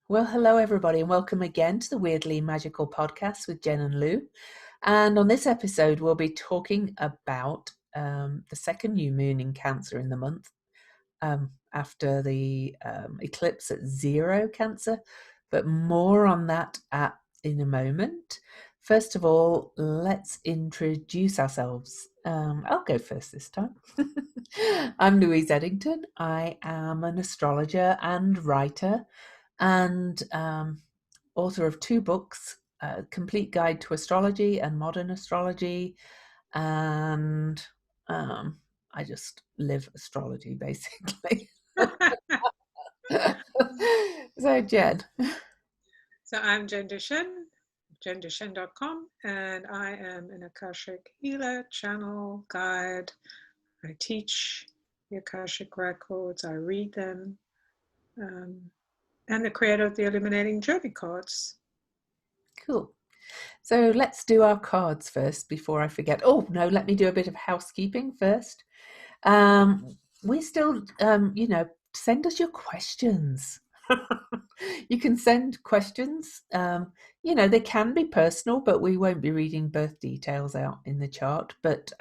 Well, hello everybody, and welcome again to the Weirdly Magical podcast with Jen and Lou. And on this episode, we'll be talking about the second new moon in Cancer in the month after the eclipse at 0 Cancer, but more on that in a moment. First of all, let's introduce ourselves. I'll go first this time. I'm Louise Eddington. I am an astrologer and writer, and author of 2 books, Complete Guide to Astrology and Modern Astrology, and I just live astrology, basically. So, Jen. So I'm Jen Duchen, jendushen.com, and I am an Akashic healer, channel, guide. I teach the Akashic records, I read them, and the creator of the Illuminating Journey cards. Cool. So let's do our cards first before I forget. Oh, no, let me do a bit of housekeeping first. We still, send us your questions. You can send questions. They can be personal, but we won't be reading birth details out in the chart. But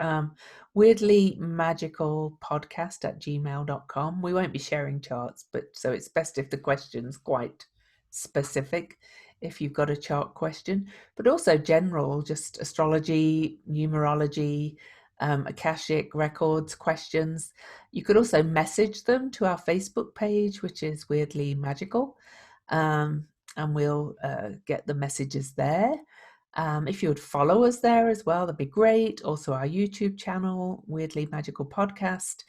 weirdly magical podcast at gmail.com. We won't be sharing charts, but so it's best if the question's quite specific if you've got a chart question, but also general, just astrology, numerology, Akashic records questions. You could also message them to our Facebook page, which is Weirdly Magical, and we'll get the messages there. If you would follow us there as well, that'd be great. Also our YouTube channel, Weirdly Magical Podcast.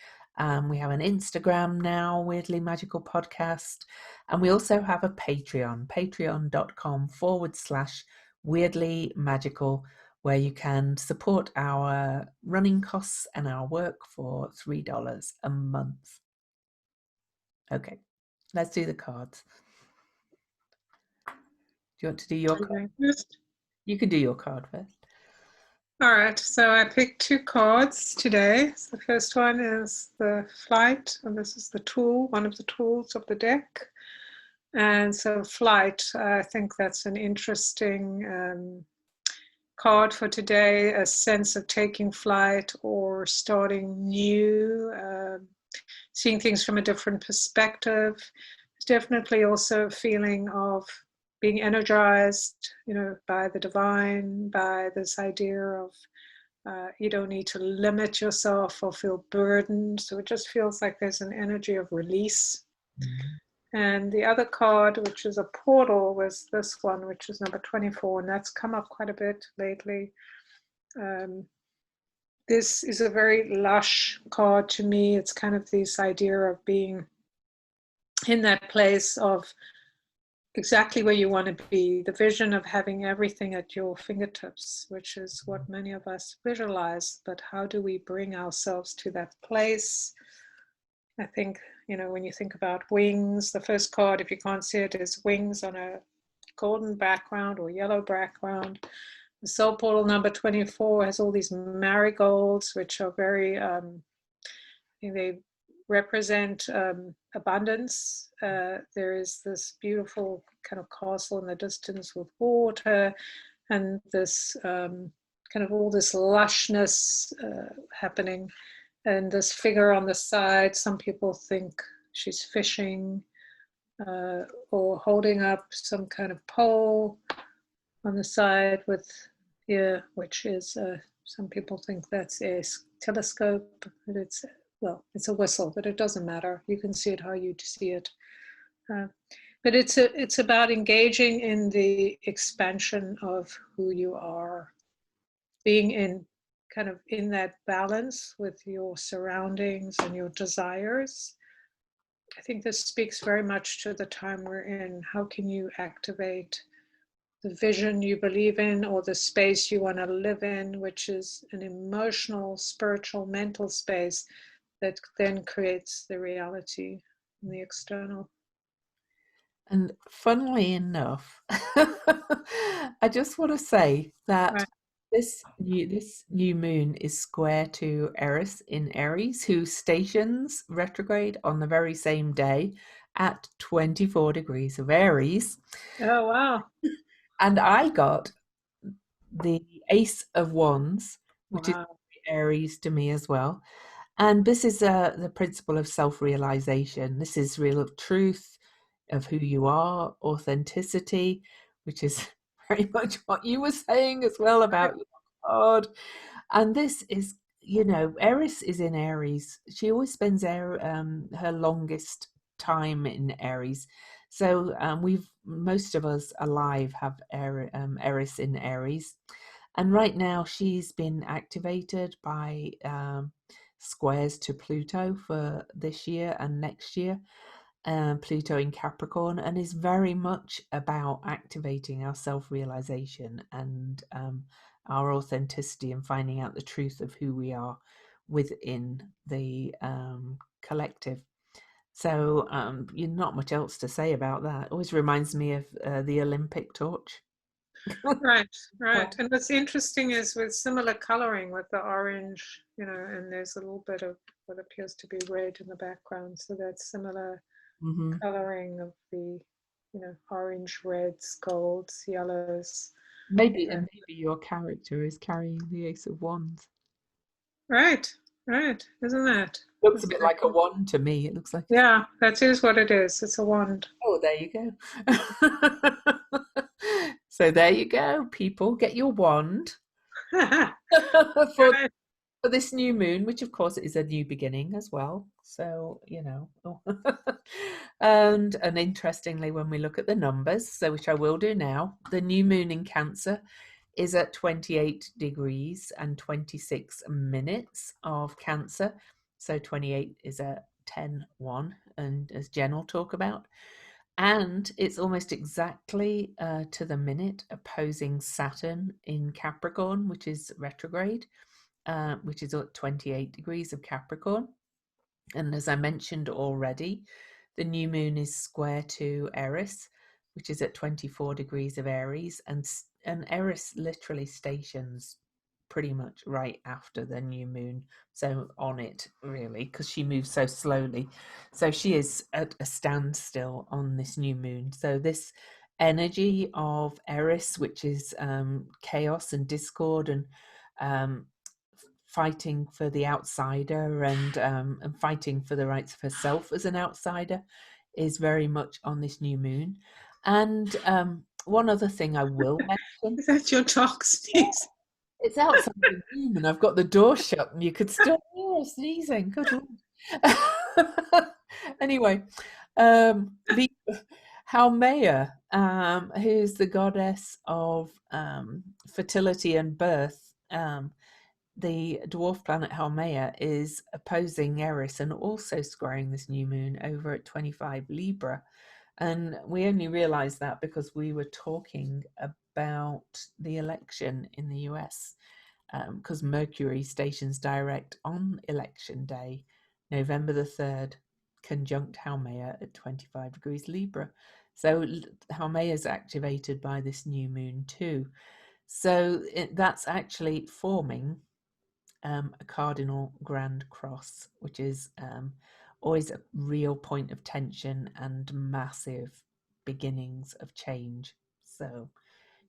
We have an Instagram now, Weirdly Magical Podcast. And we also have a Patreon, patreon.com/Weirdly Magical, where you can support our running costs and our work for $3 a month. Okay, let's do the cards. Do you want to do your card? You can do your card first. All right, so I picked 2 cards today. So the first one is the Flight, and this is the tool, one of the tools of the deck. And so Flight, I think that's an interesting card for today, a sense of taking flight or starting new, seeing things from a different perspective. There's definitely also a feeling of being energized, by the divine, by this idea of you don't need to limit yourself or feel burdened. So it just feels like there's an energy of release. Mm-hmm. And the other card, which is a portal, was this one, which is number 24, and that's come up quite a bit lately. This is a very lush card to me. It's kind of this idea of being in that place of exactly where you want to be, the vision of having everything at your fingertips, which is what many of us visualize. But how do we bring ourselves to that place? I think, when you think about wings, the first card, if you can't see it, is wings on a golden background or yellow background. The soul portal number 24 has all these marigolds, which are very, they represent abundance. There is this beautiful kind of castle in the distance with water, and this kind of all this lushness happening. And this figure on the side, some people think she's fishing or holding up some kind of pole on the side with, which is, some people think that's a telescope, but it's a whistle, but it doesn't matter. You can see it how you see it. But it's about engaging in the expansion of who you are, being in that balance with your surroundings and your desires. I think this speaks very much to the time we're in. How can you activate the vision you believe in or the space you want to live in, which is an emotional, spiritual, mental space that then creates the reality in the external. And funnily enough, I just want to say that Right. this new moon is square to Eris in Aries, who stations retrograde on the very same day at 24 degrees of Aries. Oh, wow. And I got the Ace of Wands, which is Wow. Aries to me as well. And this is the principle of self-realization. This is real truth of who you are, authenticity, which is very much what you were saying as well about your card. And this is, Eris is in Aries. She always spends her longest time in Aries. So most of us alive have Eris in Aries. And right now she's been activated by squares to Pluto for this year and next year. Pluto in Capricorn, and is very much about activating our self-realization and our authenticity and finding out the truth of who we are within the collective. So not much else to say about that. Always reminds me of the Olympic torch. Right, right. And what's interesting is with similar coloring with the orange, and there's a little bit of what appears to be red in the background. So that's similar Mm-hmm. coloring of the, orange, reds, golds, yellows. Maybe, Uh, and maybe your character is carrying the Ace of Wands. right, right. Isn't that? Looks a That's bit very like a cool. wand to me. It looks like it's. Yeah, that is what it is. It's a wand. Oh, there you go. So there you go, people. Get your wand for Right. for this new moon, which of course is a new beginning as well. So, and interestingly, when we look at the numbers, so which I will do now, the new moon in Cancer is at 28 degrees and 26 minutes of Cancer. So 28 is a 10-1, and as Jen will talk about. And it's almost exactly to the minute opposing Saturn in Capricorn, which is retrograde, which is at 28 degrees of Capricorn. And as I mentioned already, the new moon is square to Eris, which is at 24 degrees of Aries, and Eris literally stations pretty much right after the new moon, so on it really, because she moves so slowly. So she is at a standstill on this new moon. So this energy of Eris, which is chaos and discord and um, fighting for the outsider and fighting for the rights of herself as an outsider, is very much on this new moon. And one other thing I will mention, Is that your dog sneeze? it's outside the room and I've got the door shut and you could still hear her sneezing. Good Lord. Anyway, the Haumea, who's the goddess of fertility and birth, the dwarf planet Haumea is opposing Eris and also squaring this new moon over at 25 Libra. And we only realized that because we were talking about the election in the US, because Mercury stations direct on election day, November the 3rd, conjunct Haumea at 25 degrees Libra. So Haumea is activated by this new moon too. So that's actually forming a cardinal grand cross, which is always a real point of tension and massive beginnings of change. So,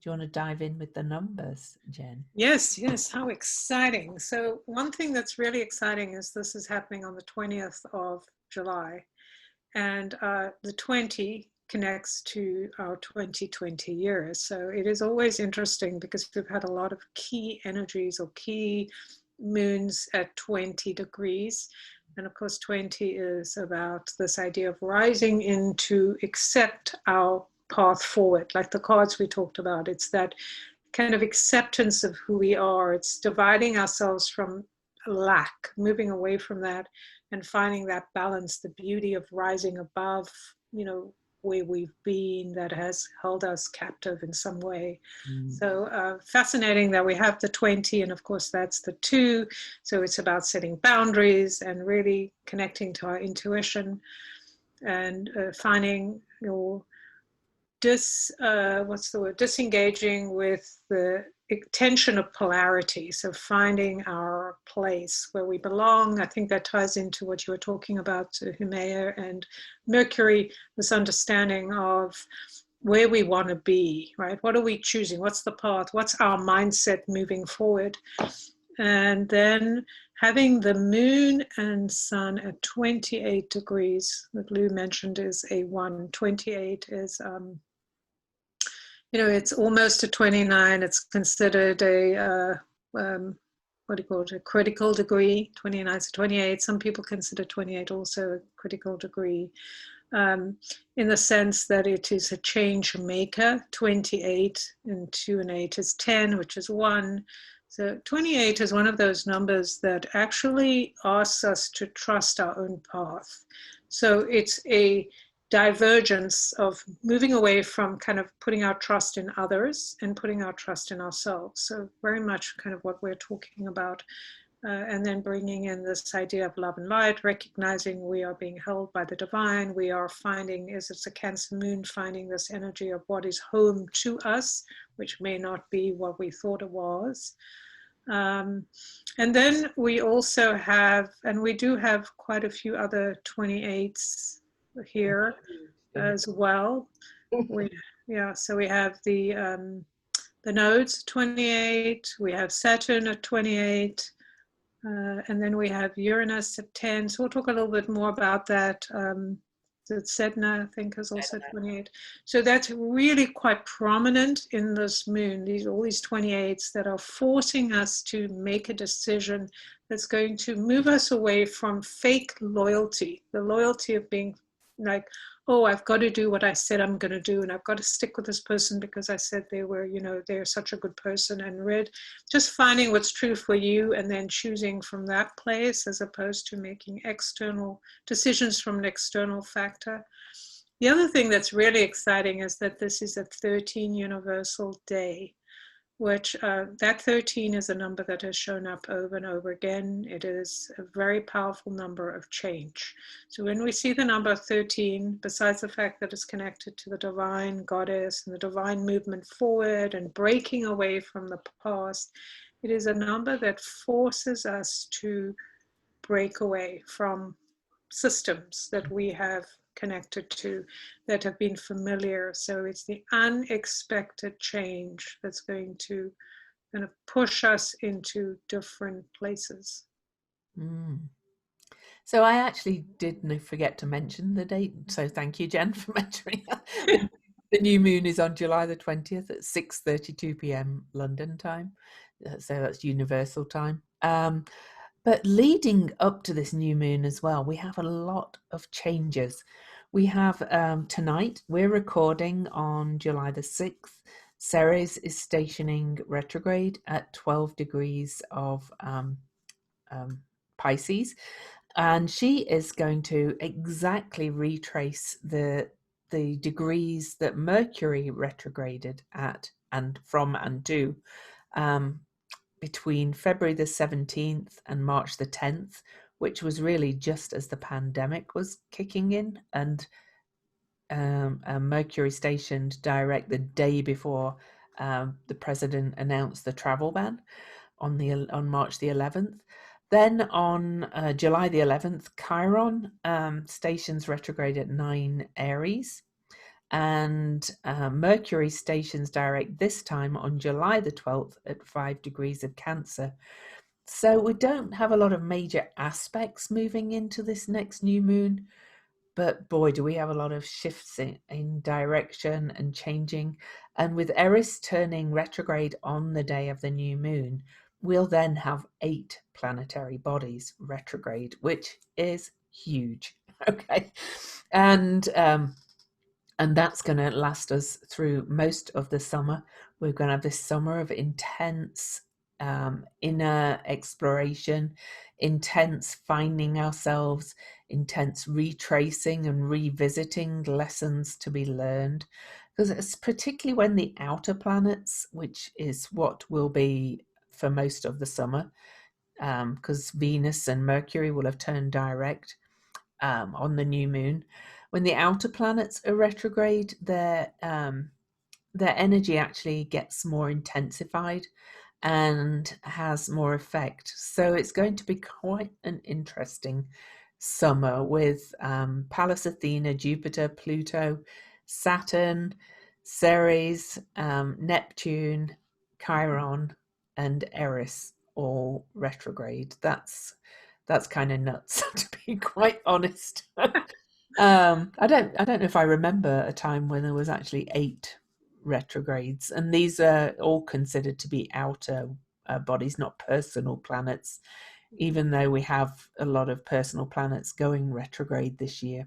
do you want to dive in with the numbers, Jen? Yes, yes. How exciting. So, one thing that's really exciting is this is happening on the 20th of July. And the 20 connects to our 2020 year. So, it is always interesting because we've had a lot of key energies or key moons at 20 degrees. And of course, 20 is about this idea of rising into accept our path forward, like the cards we talked about. It's that kind of acceptance of who we are. It's dividing ourselves from lack, moving away from that and finding that balance, the beauty of rising above, where we've been that has held us captive in some way. Mm. So fascinating that we have the 20, and of course that's the 2. So it's about setting boundaries and really connecting to our intuition and finding your disengaging with the tension of polarity. So finding our place where we belong. I think that ties into what you were talking about, Himea and Mercury, this understanding of where we want to be, right? What are we choosing? What's the path? What's our mindset moving forward? And then having the moon and sun at 28 degrees that Lou mentioned is a 1. 28 is it's almost a 29. It's considered a, what do you call it, a critical degree. 29 to 28. Some people consider 28 also a critical degree, in the sense that it is a change maker. 28 and 2 and 8 is 10, which is 1. So 28 is one of those numbers that actually asks us to trust our own path. So it's a divergence of moving away from kind of putting our trust in others and putting our trust in ourselves. So very much kind of what we're talking about. And then bringing in this idea of love and light, recognizing we are being held by the divine. We are finding, as it's a Cancer moon, finding this energy of what is home to us, which may not be what we thought it was. And then we also have, and we do have quite a few other 28s here as well. So we have the nodes 28, we have Saturn at 28, and then we have Uranus at 10. So we'll talk a little bit more about that. Sedna, I think, is also 28. So that's really quite prominent in this moon, all these 28s that are forcing us to make a decision that's going to move us away from fake loyalty, the loyalty of being like, oh, I've got to do what I said I'm going to do, and I've got to stick with this person because I said they were, they're such a good person, and just finding what's true for you and then choosing from that place as opposed to making external decisions from an external factor. The other thing that's really exciting is that this is a 13 universal day, which that 13 is a number that has shown up over and over again. It is a very powerful number of change. So when we see the number 13, besides the fact that it's connected to the divine goddess and the divine movement forward and breaking away from the past, it is a number that forces us to break away from systems that we have connected to that have been familiar. So it's the unexpected change that's going to kind of push us into different places. So I actually did forget to mention the date. So thank you, Jen, for mentioning that. The new moon is on July the 20th at 6:32 p.m. London time. So that's universal time. But leading up to this new moon as well, we have a lot of changes. We have tonight, we're recording on July the 6th. Ceres is stationing retrograde at 12 degrees of Pisces. And she is going to exactly retrace the degrees that Mercury retrograded at and from and to between February the 17th and March the 10th, which was really just as the pandemic was kicking in, and Mercury stationed direct the day before the president announced the travel ban on March the 11th. Then on July the 11th, Chiron stations retrograde at 9 Aries, and Mercury stations direct this time on July the 12th at 5 degrees of Cancer. So we don't have a lot of major aspects moving into this next new moon, but boy, do we have a lot of shifts in direction and changing. And with Eris turning retrograde on the day of the new moon, we'll then have 8 planetary bodies retrograde, which is huge. Okay. And that's going to last us through most of the summer. We're going to have this summer of intense inner exploration, intense finding ourselves, intense retracing and revisiting lessons to be learned. Because it's particularly when the outer planets, which is what will be for most of the summer, because Venus and Mercury will have turned direct on the new moon. When the outer planets are retrograde, their energy actually gets more intensified and has more effect. So it's going to be quite an interesting summer with Pallas Athena, Jupiter, Pluto, Saturn, Ceres, Neptune, Chiron, and Eris all retrograde. That's kind of nuts, to be quite honest. I don't know if I remember a time when there was actually 8 retrogrades, and these are all considered to be outer bodies, not personal planets, even though we have a lot of personal planets going retrograde this year.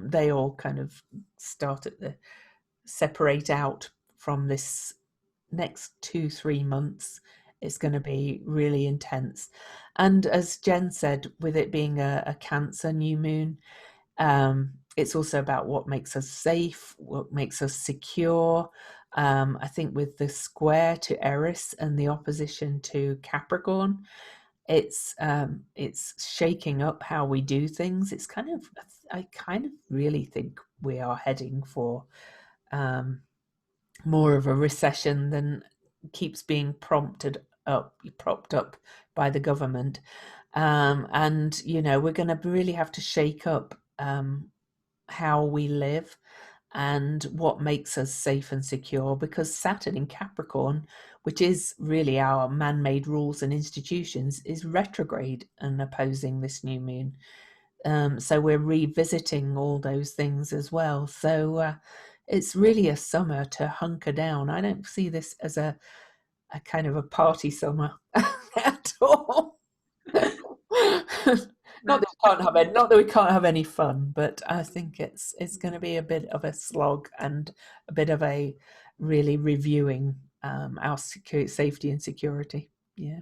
They all kind of start at the separate out from this next 2-3 months. It's going to be really intense. And as Jen said, with it being a Cancer new moon, it's also about what makes us safe, what makes us secure. I think with the square to Eris and the opposition to Capricorn, it's shaking up how we do things. It's kind of, I kind of really think we are heading for more of a recession than keeps being propped up by the government. And we're going to really have to shake up how we live and what makes us safe and secure, because Saturn in Capricorn, which is really our man-made rules and institutions, is retrograde and opposing this new moon. So we're revisiting all those things as well. So it's really a summer to hunker down. I don't see this as a kind of a party summer at all. Not that we can't have any fun, but I think it's going to be a bit of a slog and a bit of a really reviewing our safety and security. Yeah.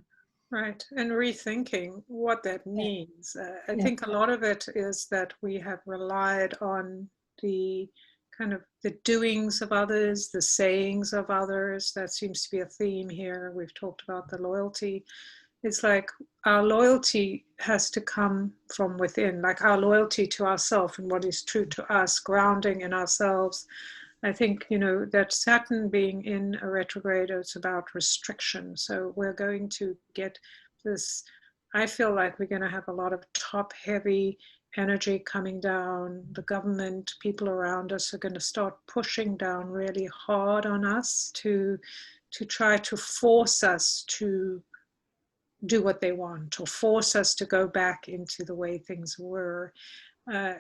Right, and rethinking what that Yeah. means. I Yeah. think a lot of it is that we have relied on the kind of the doings of others, the sayings of others. That seems to be a theme here. We've talked about the loyalty. It's like our loyalty has to come from within, like our loyalty to ourselves and what is true to us, grounding in ourselves. I think, that Saturn being in a retrograde, it's about restriction. So we're going to get this, I feel like we're going to have a lot of top heavy energy coming down. The government, people around us are going to start pushing down really hard on us to try to force us to do what they want or force us to go back into the way things were.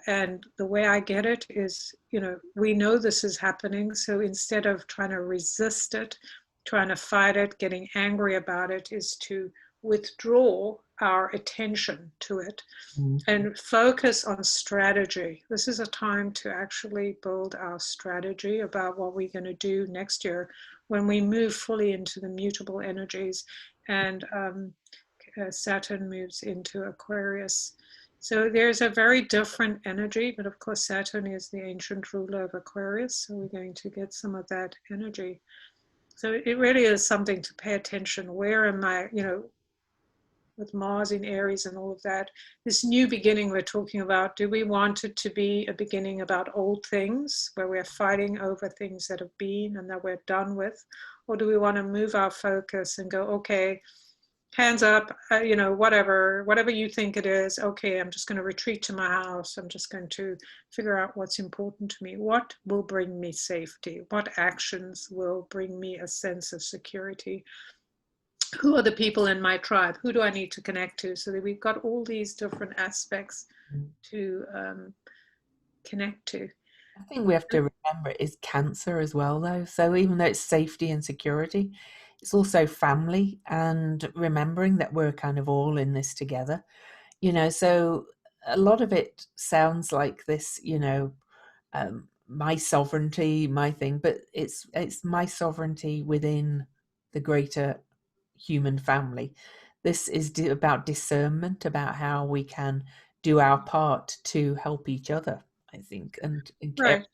And the way I get it is, we know this is happening. So instead of trying to resist it, trying to fight it, getting angry about it, is to withdraw our attention to it and focus on strategy. This is a time to actually build our strategy about what we're going to do next year when we move fully into the mutable energies and Saturn moves into Aquarius. So there's a very different energy, but of course Saturn is the ancient ruler of Aquarius, so we're going to get some of that energy. So it really is something to pay attention. Where am I, with Mars in Aries and all of that, this new beginning we're talking about, do we want it to be a beginning about old things, where we're fighting over things that have been and that we're done with? Or do we want to move our focus and go, okay, hands up, whatever you think it is, okay, I'm just going to retreat to my house. I'm just going to figure out what's important to me. What will bring me safety? What actions will bring me a sense of security? Who are the people in my tribe? Who do I need to connect to? So that we've got all these different aspects to connect to. I think we have to remember it is Cancer as well, though. So even though it's safety and security, it's also family and remembering that we're kind of all in this together. So a lot of it sounds like this, my sovereignty, my thing, but it's my sovereignty within the greater human family. This is about discernment, about how we can do our part to help each other, I think, and care. Right.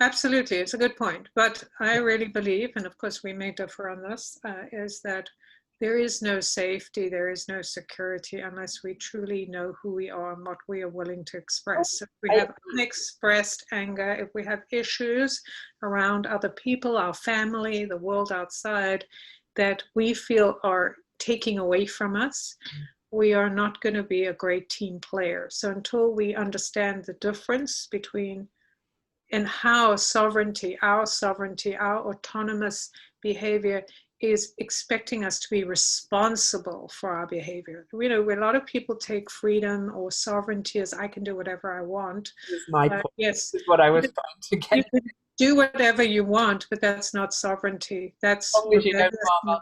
Absolutely, it's a good point. But I really believe, and of course we may differ on this, is that there is no safety, there is no security unless we truly know who we are and what we are willing to express. So if we I have unexpressed anger, if we have issues around other people, our family, the world outside, that we feel are taking away from us, we are not going to be a great team player. So until we understand the difference between and how sovereignty, our autonomous behavior is expecting us to be responsible for our behavior. You know, a lot of people take freedom or sovereignty as I can do whatever I want. This is my point. Yes, This is what I you was can, trying to you get. can do whatever you want, but that's not sovereignty. As That's long as you don't rebellious. harm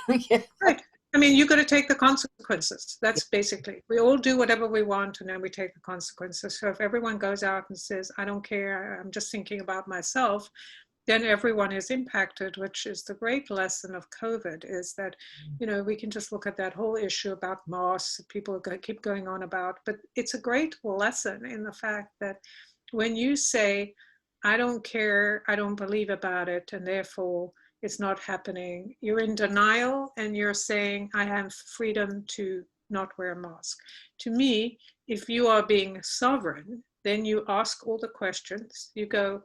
others. Yeah. Right. I mean, you got to take the consequences. Yeah. That's basically, we all do whatever we want and then we take the consequences. So if everyone goes out and says, I don't care, I'm just thinking about myself, then everyone is impacted, which is the great lesson of COVID, is that, you know, we can just look at that whole issue about masks, people keep going on about, but it's a great lesson in the fact that when you say, I don't care, I don't believe about it, and therefore it's not happening, you're in denial and you're saying, I have freedom to not wear a mask. To me, if you are being sovereign, then you ask all the questions. You go,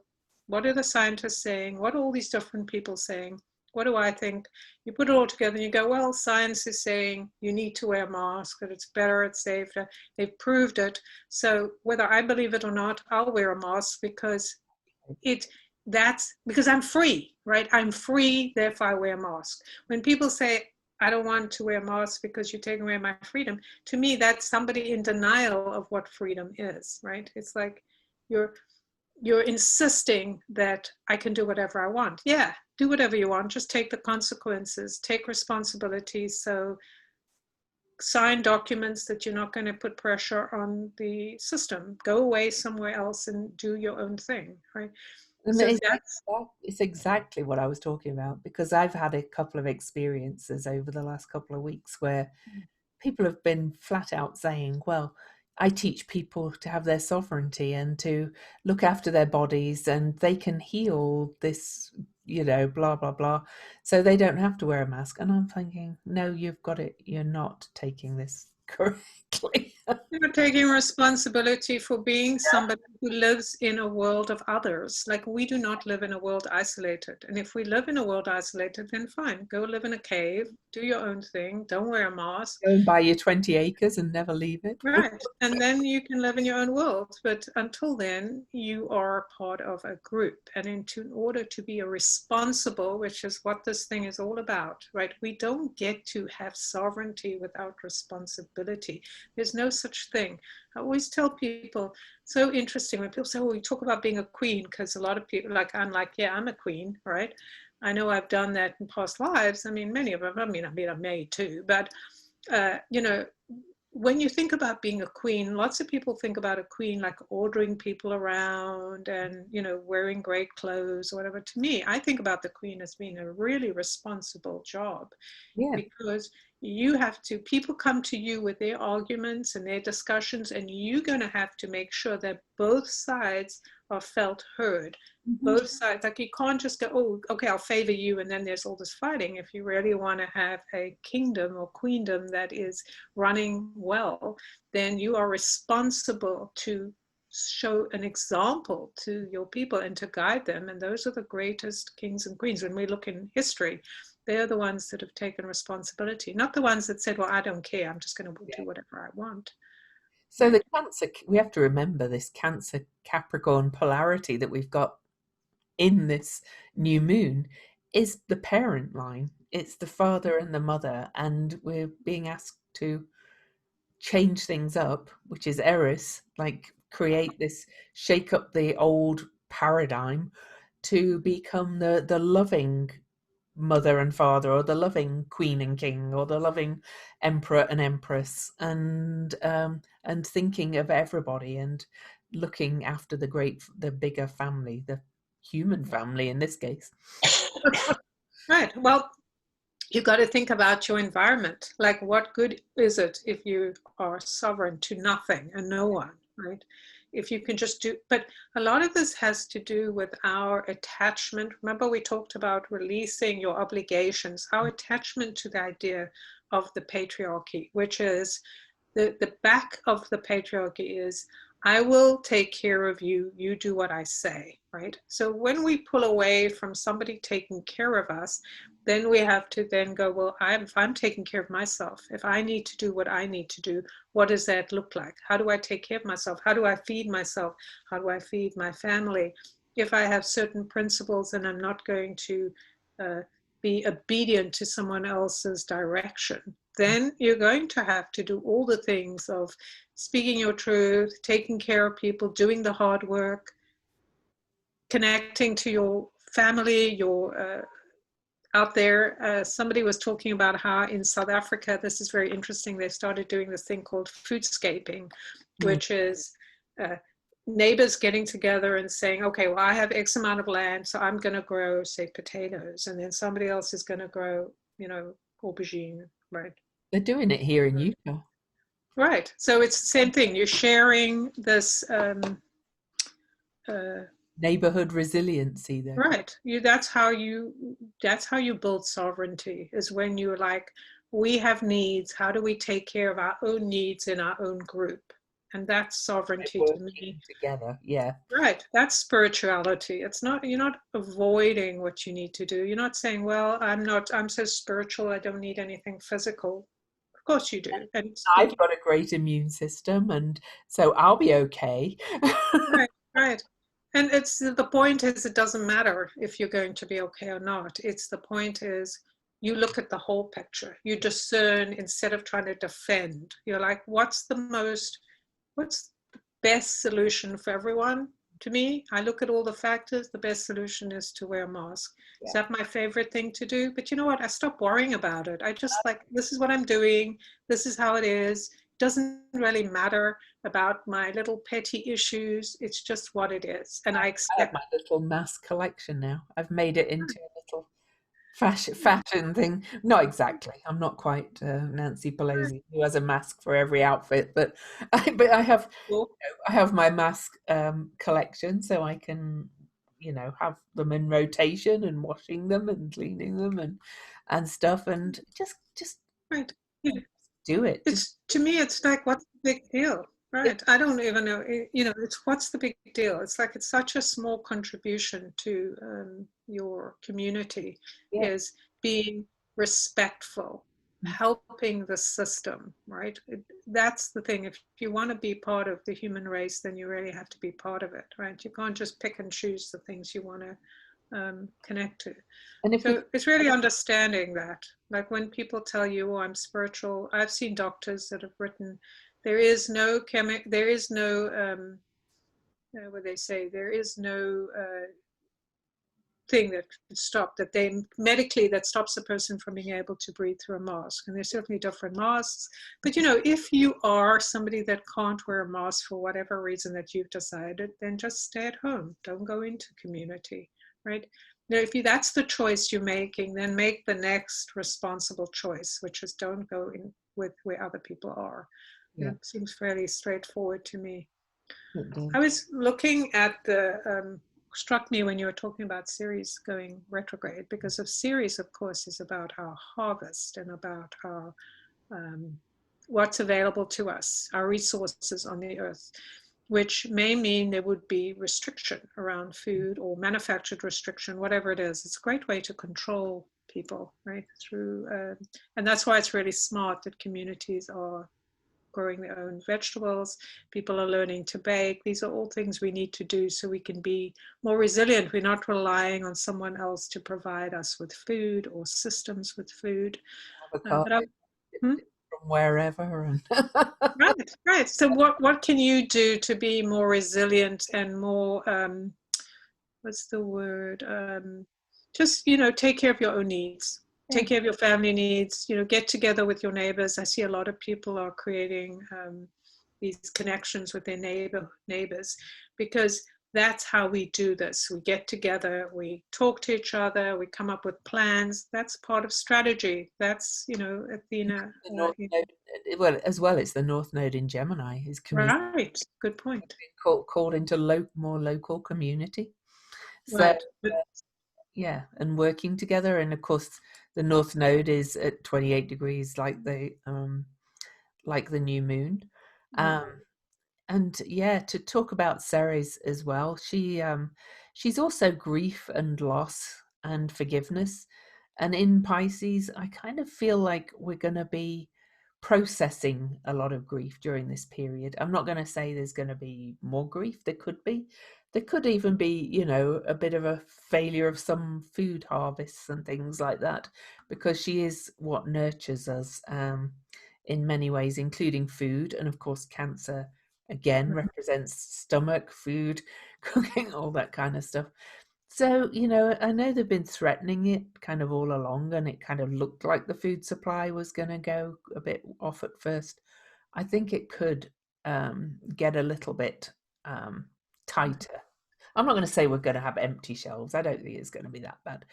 what are the scientists saying? What are all these different people saying? What do I think? You put it all together and you go, well, science is saying you need to wear a mask, that it's better, it's safer. They've proved it. So whether I believe it or not, I'll wear a mask because that's because I'm free, right? I'm free, therefore I wear a mask. When people say, I don't want to wear a mask because you're taking away my freedom, to me, that's somebody in denial of what freedom is, right? It's like you're insisting that I can do whatever I want. Yeah, do whatever you want, just take the consequences, take responsibility. So sign documents that you're not going to put pressure on the system. Go away somewhere else and do your own thing, right? And So that's it's exactly what I was talking about, because I've had a couple of experiences over the last couple of weeks where people have been flat out saying, well, I teach people to have their sovereignty and to look after their bodies and they can heal this, blah, blah, blah. So they don't have to wear a mask. And I'm thinking, no, you've got it. You're not taking this correctly. you're taking responsibility for being somebody who lives in a world of others. Like, we do not live in a world isolated. And if we live in a world isolated, then fine, go live in a cave, do your own thing, don't wear a mask. Go and buy your 20 acres and never leave it. Right. And then you can live in your own world. But until then, you are part of a group. And in order to be a responsible, which is what this thing is all about, right? We don't get to have sovereignty without responsibility. There's no such thing. I always tell people, so interesting when people say, oh, we talk about being a queen, because a lot of people, like, I'm like, yeah, I'm a queen, right? I know I've done that in past lives. I mean, many of them, I mean, I'm married too, but, when you think about being a queen, lots of people think about a queen like ordering people around and, wearing great clothes or whatever. To me, I think about the queen as being a really responsible job, Yeah. because people come to you with their arguments and their discussions, and you're going to have to make sure that both sides are felt heard. Mhm. Both sides, like, you can't just go, oh, okay, I'll favor you, and then there's all this fighting. If you really want to have a kingdom or queendom that is running well, then you are responsible to show an example to your people and to guide them. And those are the greatest kings and queens. When we look in history, they're the ones that have taken responsibility, not the ones that said, well, I don't care, I'm just going to do whatever I want. So Right. the Cancer, we have to remember this Cancer Capricorn polarity that we've got in this new moon is the parent line. It's the father and the mother, and we're being asked to change things up, which is Eris, like create this, shake up the old paradigm to become the loving mother and father, or the loving queen and king, or the loving emperor and empress, and thinking of everybody and looking after the bigger family, the human family in this case. Right. Well, you got to think about your environment. Like, what good is it if you are sovereign to nothing and no one, right? if you can just do, but a lot of this has to do with our attachment. Remember, we talked about releasing your obligations, our attachment to the idea of the patriarchy, which is the back of the patriarchy is, I will take care of you, you do what I say, right? So when we pull away from somebody taking care of us, then we have to then go, well, if I'm taking care of myself, if I need to do what I need to do, what does that look like? How do I take care of myself? How do I feed myself? How do I feed my family? If I have certain principles and I'm not going to be obedient to someone else's direction, then you're going to have to do all the things of speaking your truth, taking care of people, doing the hard work, connecting to your family, your out there. Somebody was talking about how in South Africa, this is very interesting, they started doing this thing called foodscaping, which is neighbors getting together and saying, okay, well, I have X amount of land, so I'm going to grow, say, potatoes, and then somebody else is going to grow, aubergine, right? They're doing it here in Utah. Right. So it's the same thing. You're sharing this. Neighborhood resiliency, though. Right. That's how you build sovereignty, is when you're like, we have needs. How do we take care of our own needs in our own group? And that's sovereignty to me. Together, yeah. Right. That's spirituality. It's not, you're not avoiding what you need to do. You're not saying, well, I'm so spiritual, I don't need anything physical. Of course you do. And I've got a great immune system, and so I'll be okay. right, right. And it's the point is, it doesn't matter if you're going to be okay or not. It's the point is, you look at the whole picture. You discern instead of trying to defend. You're like, what's the best solution for everyone? To me, I look at all the factors. The best solution is to wear a mask. Yeah. Is that my favorite thing to do? But you know what? I stopped worrying about it. I just like, this is what I'm doing. This is how it is. It doesn't really matter about my little petty issues. It's just what it is. And I accept my little mask collection now. I've made it into a little fashion thing. Not exactly. I'm not quite Nancy Pelosi, who has a mask for every outfit, but I have my mask collection, so I can have them in rotation and washing them and cleaning them and stuff, and just right. Yeah. Do it. To me, it's like, what's the big deal? Right. I don't even know, it's what's the big deal? It's like, it's such a small contribution to your community, is being respectful, helping the system, right? That's the thing. If you want to be part of the human race, then you really have to be part of it, right? You can't just pick and choose the things you want to connect to. And so it's really understanding that, like when people tell you, oh, I'm spiritual, I've seen doctors that have written, there is no what they say, there is no thing that could stop, that they medically, that stops a person from being able to breathe through a mask. And there's certainly different masks, but if you are somebody that can't wear a mask for whatever reason that you've decided, then just stay at home, don't go into community, right? Now, if that's the choice you're making, then make the next responsible choice, which is don't go in with where other people are. Yeah. It seems fairly straightforward to me. I was looking at struck me when you were talking about Ceres going retrograde, because of Ceres, of course, is about our harvest and about our what's available to us, our resources on the earth, which may mean there would be restriction around food or manufactured restriction, whatever it is. It's a great way to control people, right? Through, and that's why it's really smart that communities are growing their own vegetables. People are learning to bake. These are all things we need to do so we can be more resilient. We're not relying on someone else to provide us with food or systems with food. From wherever. Right. So what can you do to be more resilient and more, what's the word? Just, take care of your own needs. Take care of your family needs, get together with your neighbors. I see a lot of people are creating these connections with their neighbors, because that's how we do this. We get together, we talk to each other, we come up with plans. That's part of strategy. That's, Athena. well, as well, it's the North Node in Gemini is Right. Good point. called into more local community. So Right. But yeah, and working together, and of course, the North Node is at 28 degrees, like the new moon. Um, and yeah, to talk about Ceres as well, she's also grief and loss and forgiveness. And in Pisces, I kind of feel like we're going to be processing a lot of grief during this period. I'm not going to say there's going to be more grief. There could be. There could even be, a bit of a failure of some food harvests and things like that, because she is what nurtures us, in many ways, including food. And of course, Cancer again represents stomach, food, cooking, all that kind of stuff. So, I know they've been threatening it kind of all along, and it kind of looked like the food supply was going to go a bit off at first. I think it could get a little bit tighter. I'm not going to say we're going to have empty shelves. I don't think it's going to be that bad.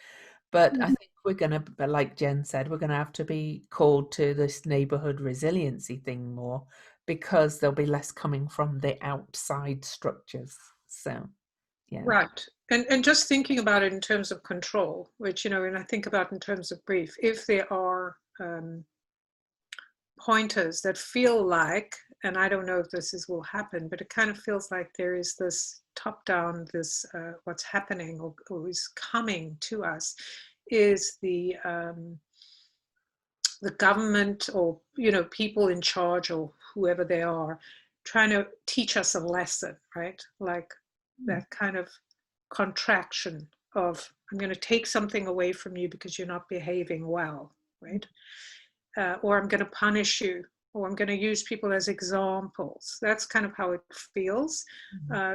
But I think we're going to, like Jen said, we're going to have to be called to this neighborhood resiliency thing more, because there'll be less coming from the outside structures. So, yeah. right. And just thinking about it in terms of control, which, when I think about in terms of grief, if there are pointers that feel like, and I don't know if will happen, but it kind of feels like there is this top down, this what's happening or is coming to us, is the government, or people in charge, or whoever they are, trying to teach us a lesson, right? Like that kind of contraction of, I'm going to take something away from you because you're not behaving well, right? Or I'm going to punish you, or I'm going to use people as examples. That's kind of how it feels.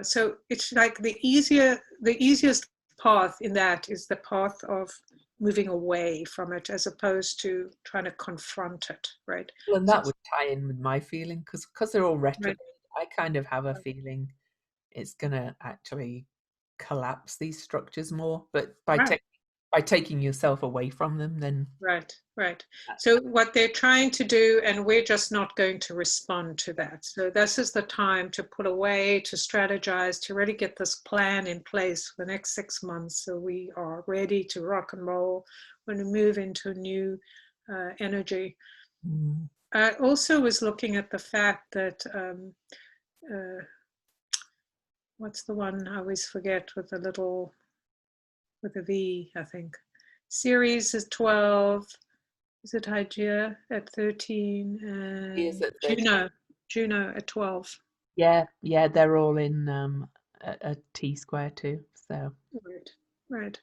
So it's like the easiest path in that is the path of moving away from it, as opposed to trying to confront it, right? Well, and So that would tie in with my feeling, because they're all right, retrograde. I kind of have a feeling it's going to actually collapse these structures more. But right. by taking yourself away from them, then Right, right. So what they're trying to do, and we're just not going to respond to that. So this is the time to put away, to strategize, to really get this plan in place for the next 6 months, so we are ready to rock and roll when we move into a new energy. I also was looking at the fact that, what's the one I always forget with a V, I think. Ceres is 12. Is it Hygeia at 13 is and at 30. Juno at 12? Yeah, they're all in a T square too. So Right, right.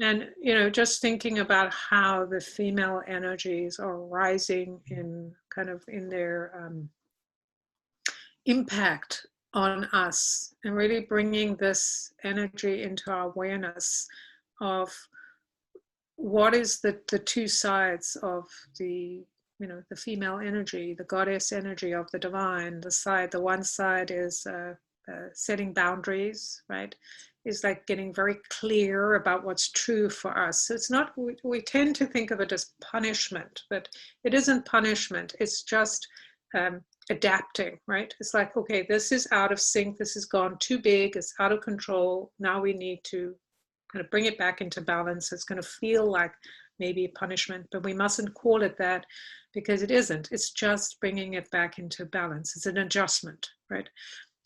And, just thinking about how the female energies are rising in kind of in their impact on us, and really bringing this energy into our awareness of what is the two sides of the female energy, the goddess energy of the divine. The one side is setting boundaries, right? Is like getting very clear about what's true for us. So it's not, we tend to think of it as punishment, but it isn't punishment. It's just adapting, right? It's like, okay, this is out of sync. This has gone too big. It's out of control. Now we need to kind of bring it back into balance. It's going to feel like maybe a punishment, but we mustn't call it that, because it isn't. It's just bringing it back into balance. It's an adjustment, right?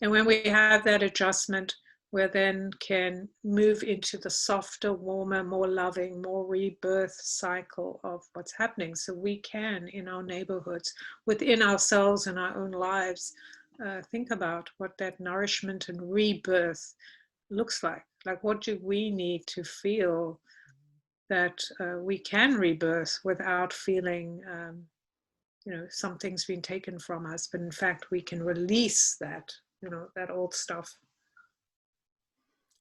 And when we have that adjustment, we then can move into the softer, warmer, more loving, more rebirth cycle of what's happening. So we can, in our neighborhoods, within ourselves and our own lives, think about what that nourishment and rebirth looks like. Like, what do we need to feel that we can rebirth without feeling, something's been taken from us, but in fact we can release that, that old stuff.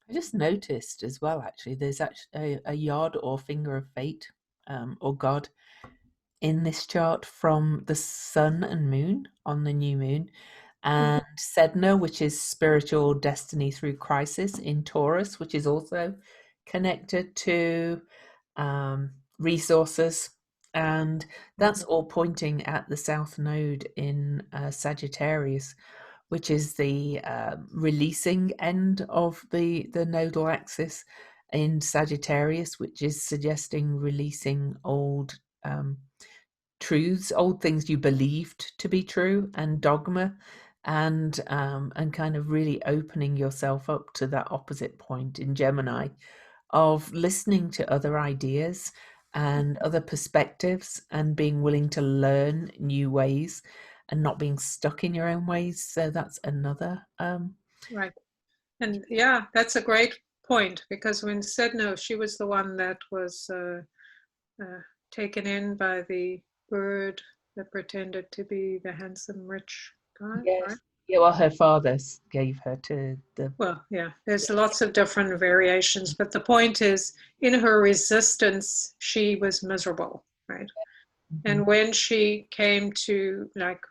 I just noticed as well, actually, there's actually a yard or finger of fate, or God, in this chart from the sun and moon on the new moon, and Sedna, which is spiritual destiny through crisis, in Taurus, which is also connected to resources And that's Mhm. all pointing at the South Node in Sagittarius, which is the releasing end of the nodal axis in Sagittarius, which is suggesting releasing old truths, old things you believed to be true, and dogma, and kind of really opening yourself up to that opposite point in Gemini of listening to other ideas and other perspectives and being willing to learn new ways and not being stuck in your own ways. So that's another Right. And yeah, that's a great point, because when Sedno, she was the one that was uh, taken in by the bird that pretended to be the handsome rich guy, right? yes. Yeah, well, her father gave her to the Well, yeah, there's lots of different variations, but the point is, in her resistance, she was miserable, right? Mhm. And when she came to, like,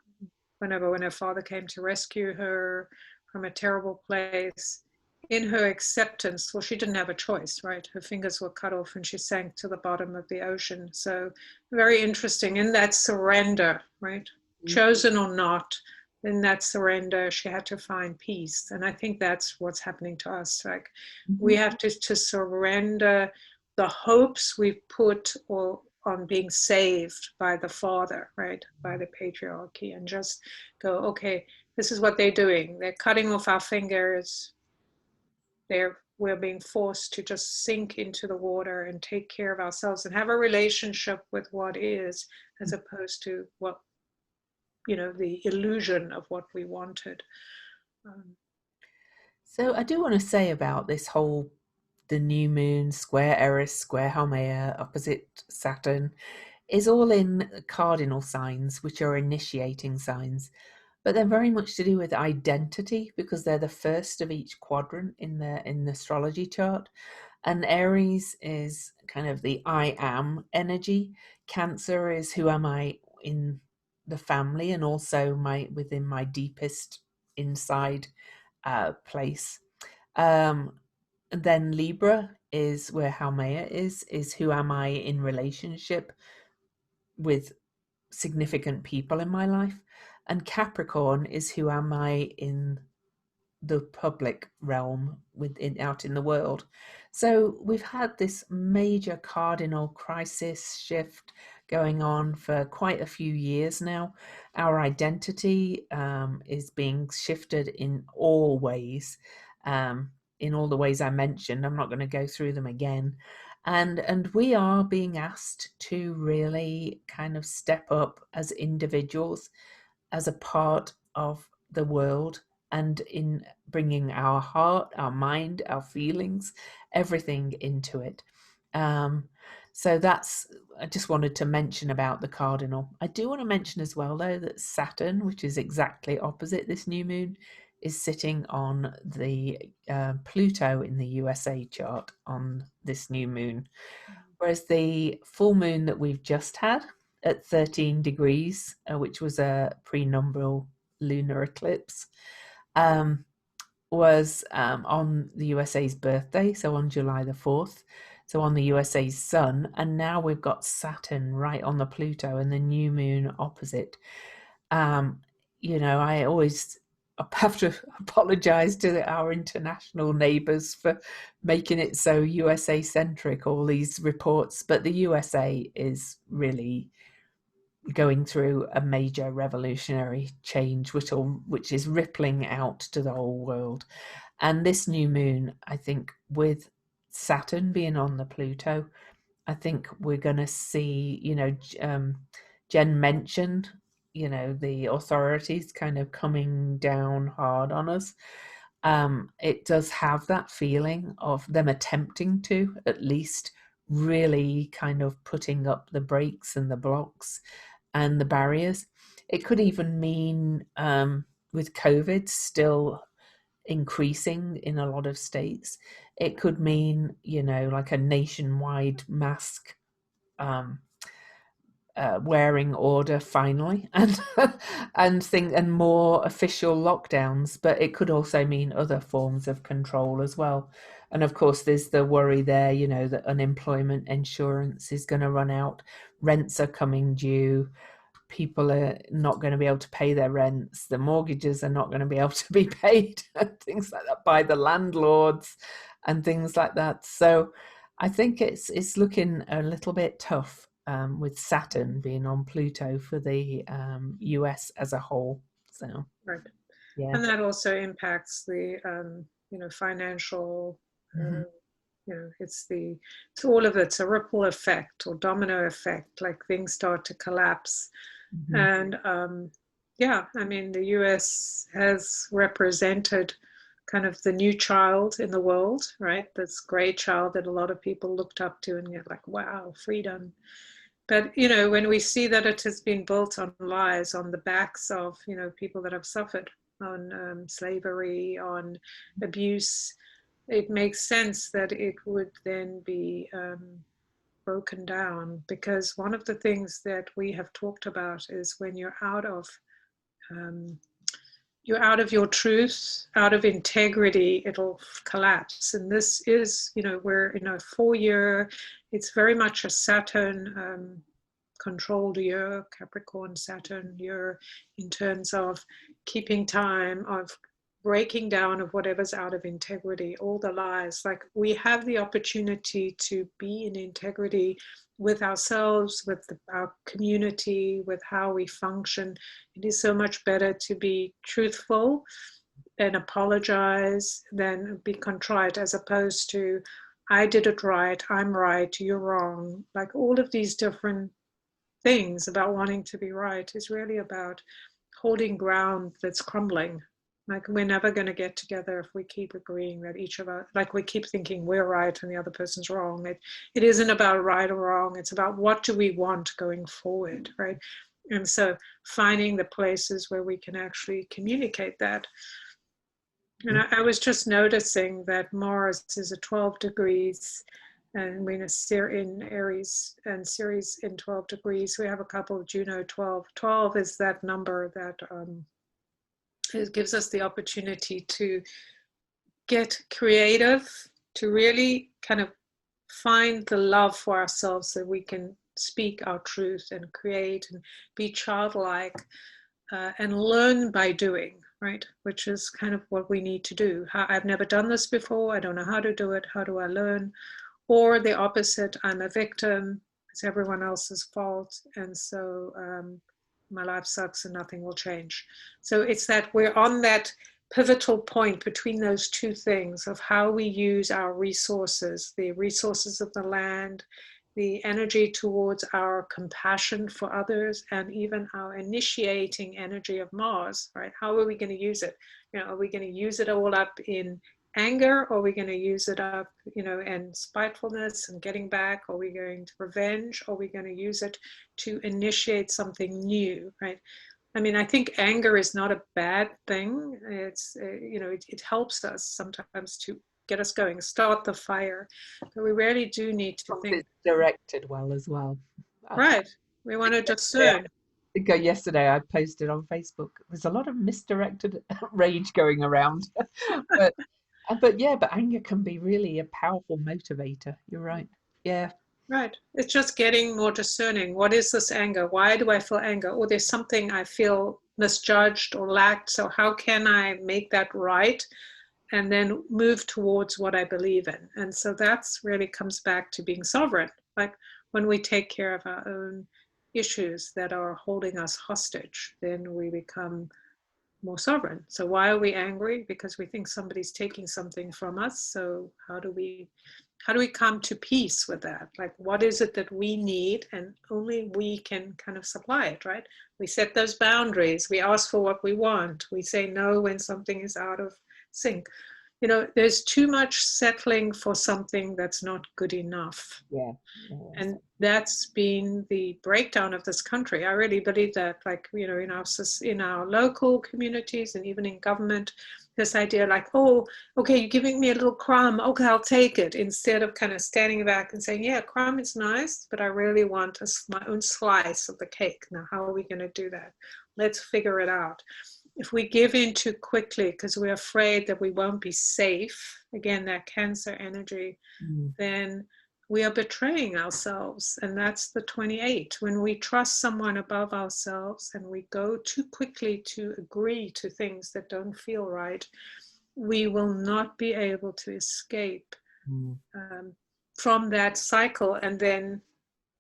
when her father came to rescue her from a terrible place, in her acceptance, well, she didn't have a choice, right? Her fingers were cut off and she sank to the bottom of the ocean. So, very interesting in that surrender, right? Chosen or not, in that surrender, she had to find peace. And I think that's what's happening to us. Like, we Mhm. have to surrender the hopes we put or on being saved by the father, right? By the patriarchy, and just go, okay, this is what they're doing. They're cutting off our fingers. We're being forced to just sink into the water and take care of ourselves and have a relationship with what is, as opposed to what, the illusion of what we wanted. Um, So I do want to say about this whole the new moon, square Eris, square Haumea, opposite Saturn, is all in cardinal signs, which are initiating signs, but they're very much to do with identity because they're the first of each quadrant in the astrology chart. And Aries is kind of the I am energy. Cancer is who am I in the family and also my within my deepest inside place. Um, and then Libra is where Haumea is who am I in relationship with significant people in my life. And Capricorn is who am I in the public realm within out in the world. So we've had this major cardinal crisis shift going on for quite a few years now. Our identity is being shifted um, in all the ways I mentioned. I'm not going to go through them again. And we are being asked to really kind of step up as individuals, as a part of the world, and in bringing our heart, our mind, our feelings, everything into it. Um, so that's, I just wanted to mention about the cardinal. I do want to mention as well, though, that Saturn, which is exactly opposite this new moon, is sitting on the Pluto in the USA chart on this new moon. Whereas the full moon that we've just had at 13 degrees, which was a prenumbral lunar eclipse, um, was on the USA's birthday, so on July the 4th, so on the USA's sun. And now we've got Saturn right on the Pluto and the new moon opposite. Um, I always have to apologize to our international neighbors for making it so USA centric, all these reports, but the USA is really going through a major revolutionary change, which is rippling out to the whole world. And this new moon, I think, with Saturn being on the Pluto, I think we're going to see, Jen mentioned, the authorities kind of coming down hard on us. It does have that feeling of them attempting to, at least, really kind of putting up the brakes and the blocks and the barriers. It could even mean, with COVID still increasing in a lot of states, it could mean, like a nationwide mask um, wearing order finally, and and more official lockdowns. But it could also mean other forms of control as well. And of course, there's the worry there, you know, that unemployment insurance is going to run out, rents are coming due, people are not going to be able to pay their rents, the mortgages are not going to be able to be paid, and things like that by the landlords and things like that. So I think it's looking a little bit tough with Saturn being on Pluto for the US as a whole. So Right. yeah. And that also impacts the, financial, Mm-hmm. it's all of it's a ripple effect or domino effect, like things start to collapse. Mm-hmm. And yeah, I mean, the US has represented kind of the new child in the world, right? This great child that a lot of people looked up to and get like, wow, freedom. But, when we see that it has been built on lies, on the backs of, people that have suffered on slavery, on abuse, it makes sense that it would then be broken down, because one of the things that we have talked about is when um, you're out of your truth, out of integrity, it'll collapse. And this is, we're in a 4 year, it's very much a Saturn controlled year, Capricorn Saturn year, in terms of keeping time, of breaking down of whatever's out of integrity, all the lies. Like, we have the opportunity to be in integrity with ourselves, with our community, with how we function. It is so much better to be truthful and apologize than be contrite, as opposed to, I did it right, I'm right, you're wrong. Like, all of these different things about wanting to be right is really about holding ground that's crumbling. Like, we're never going to get together if we keep agreeing that each of us, like, we keep thinking we're right and the other person's wrong. It isn't about right or wrong. It's about what do we want going forward, right? And so finding the places where we can actually communicate that. And I was just noticing that Mars is at 12 degrees, and we're in Aries and Ceres in 12 degrees. We have a couple of Juno 12. 12 is that number that it gives us the opportunity to get creative, to really kind of find the love for ourselves so we can speak our truth and create and be childlike and learn by doing, right? Which is kind of what we need to do. I've never done this before. I don't know how to do it. How do I learn? Or the opposite, I'm a victim. It's everyone else's fault. And so my life sucks and nothing will change. So it's that we're on that pivotal point between those two things of how we use our resources, the resources of the land, the energy towards our compassion for others, and even our initiating energy of Mars, right? How are we going to use it? Are we going to use it all up in anger, or are we going to use it up, and spitefulness and getting back? Are we going to revenge? Or are we going to use it to initiate something new, right? I mean, I think anger is not a bad thing. It's, it helps us sometimes to get us going, start the fire. But we really do need to think. It's directed well as well. Right. We want to discern. think yesterday I posted on Facebook. There's a lot of misdirected rage going around, but but anger can be really a powerful motivator. You're right. Yeah. Right. It's just getting more discerning. What is this anger? Why do I feel anger? Or there's something I feel misjudged or lacked. So how can I make that right? And then move towards what I believe in. And so that's really comes back to being sovereign. Like, when we take care of our own issues that are holding us hostage, then we become more sovereign. So why are we angry? Because we think somebody's taking something from us. So how do we come to peace with that? Like, what is it that we need, and only we can kind of supply it, right? We set those boundaries. We ask for what we want. We say no when something is out of sync. There's too much settling for something that's not good enough. Yeah. And that's been the breakdown of this country. I really believe that, like, in our local communities and even in government, this idea like, oh, okay, you're giving me a little crumb, okay, I'll take it, instead of kind of standing back and saying, yeah, crumb is nice, but I really want my own slice of the cake. Now, how are we going to do that? Let's figure it out. if we give in too quickly because we're afraid that we won't be safe, again, that Cancer energy, then we are betraying ourselves. And that's the 28. When we trust someone above ourselves and we go too quickly to agree to things that don't feel right, we will not be able to escape from that cycle and then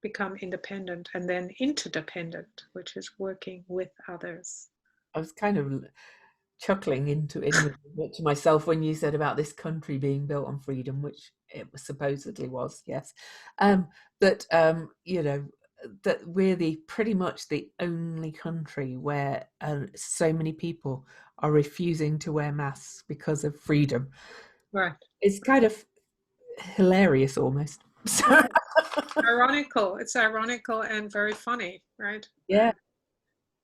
become independent and then interdependent, which is working with others. I was kind of chuckling to myself when you said about this country being built on freedom, which it supposedly was, yes. That you know, that we're the pretty much the only country where so many people are refusing to wear masks because of freedom. Right. It's kind of hilarious almost. So, Right. Ironical. It's ironical and very funny, right? yeah.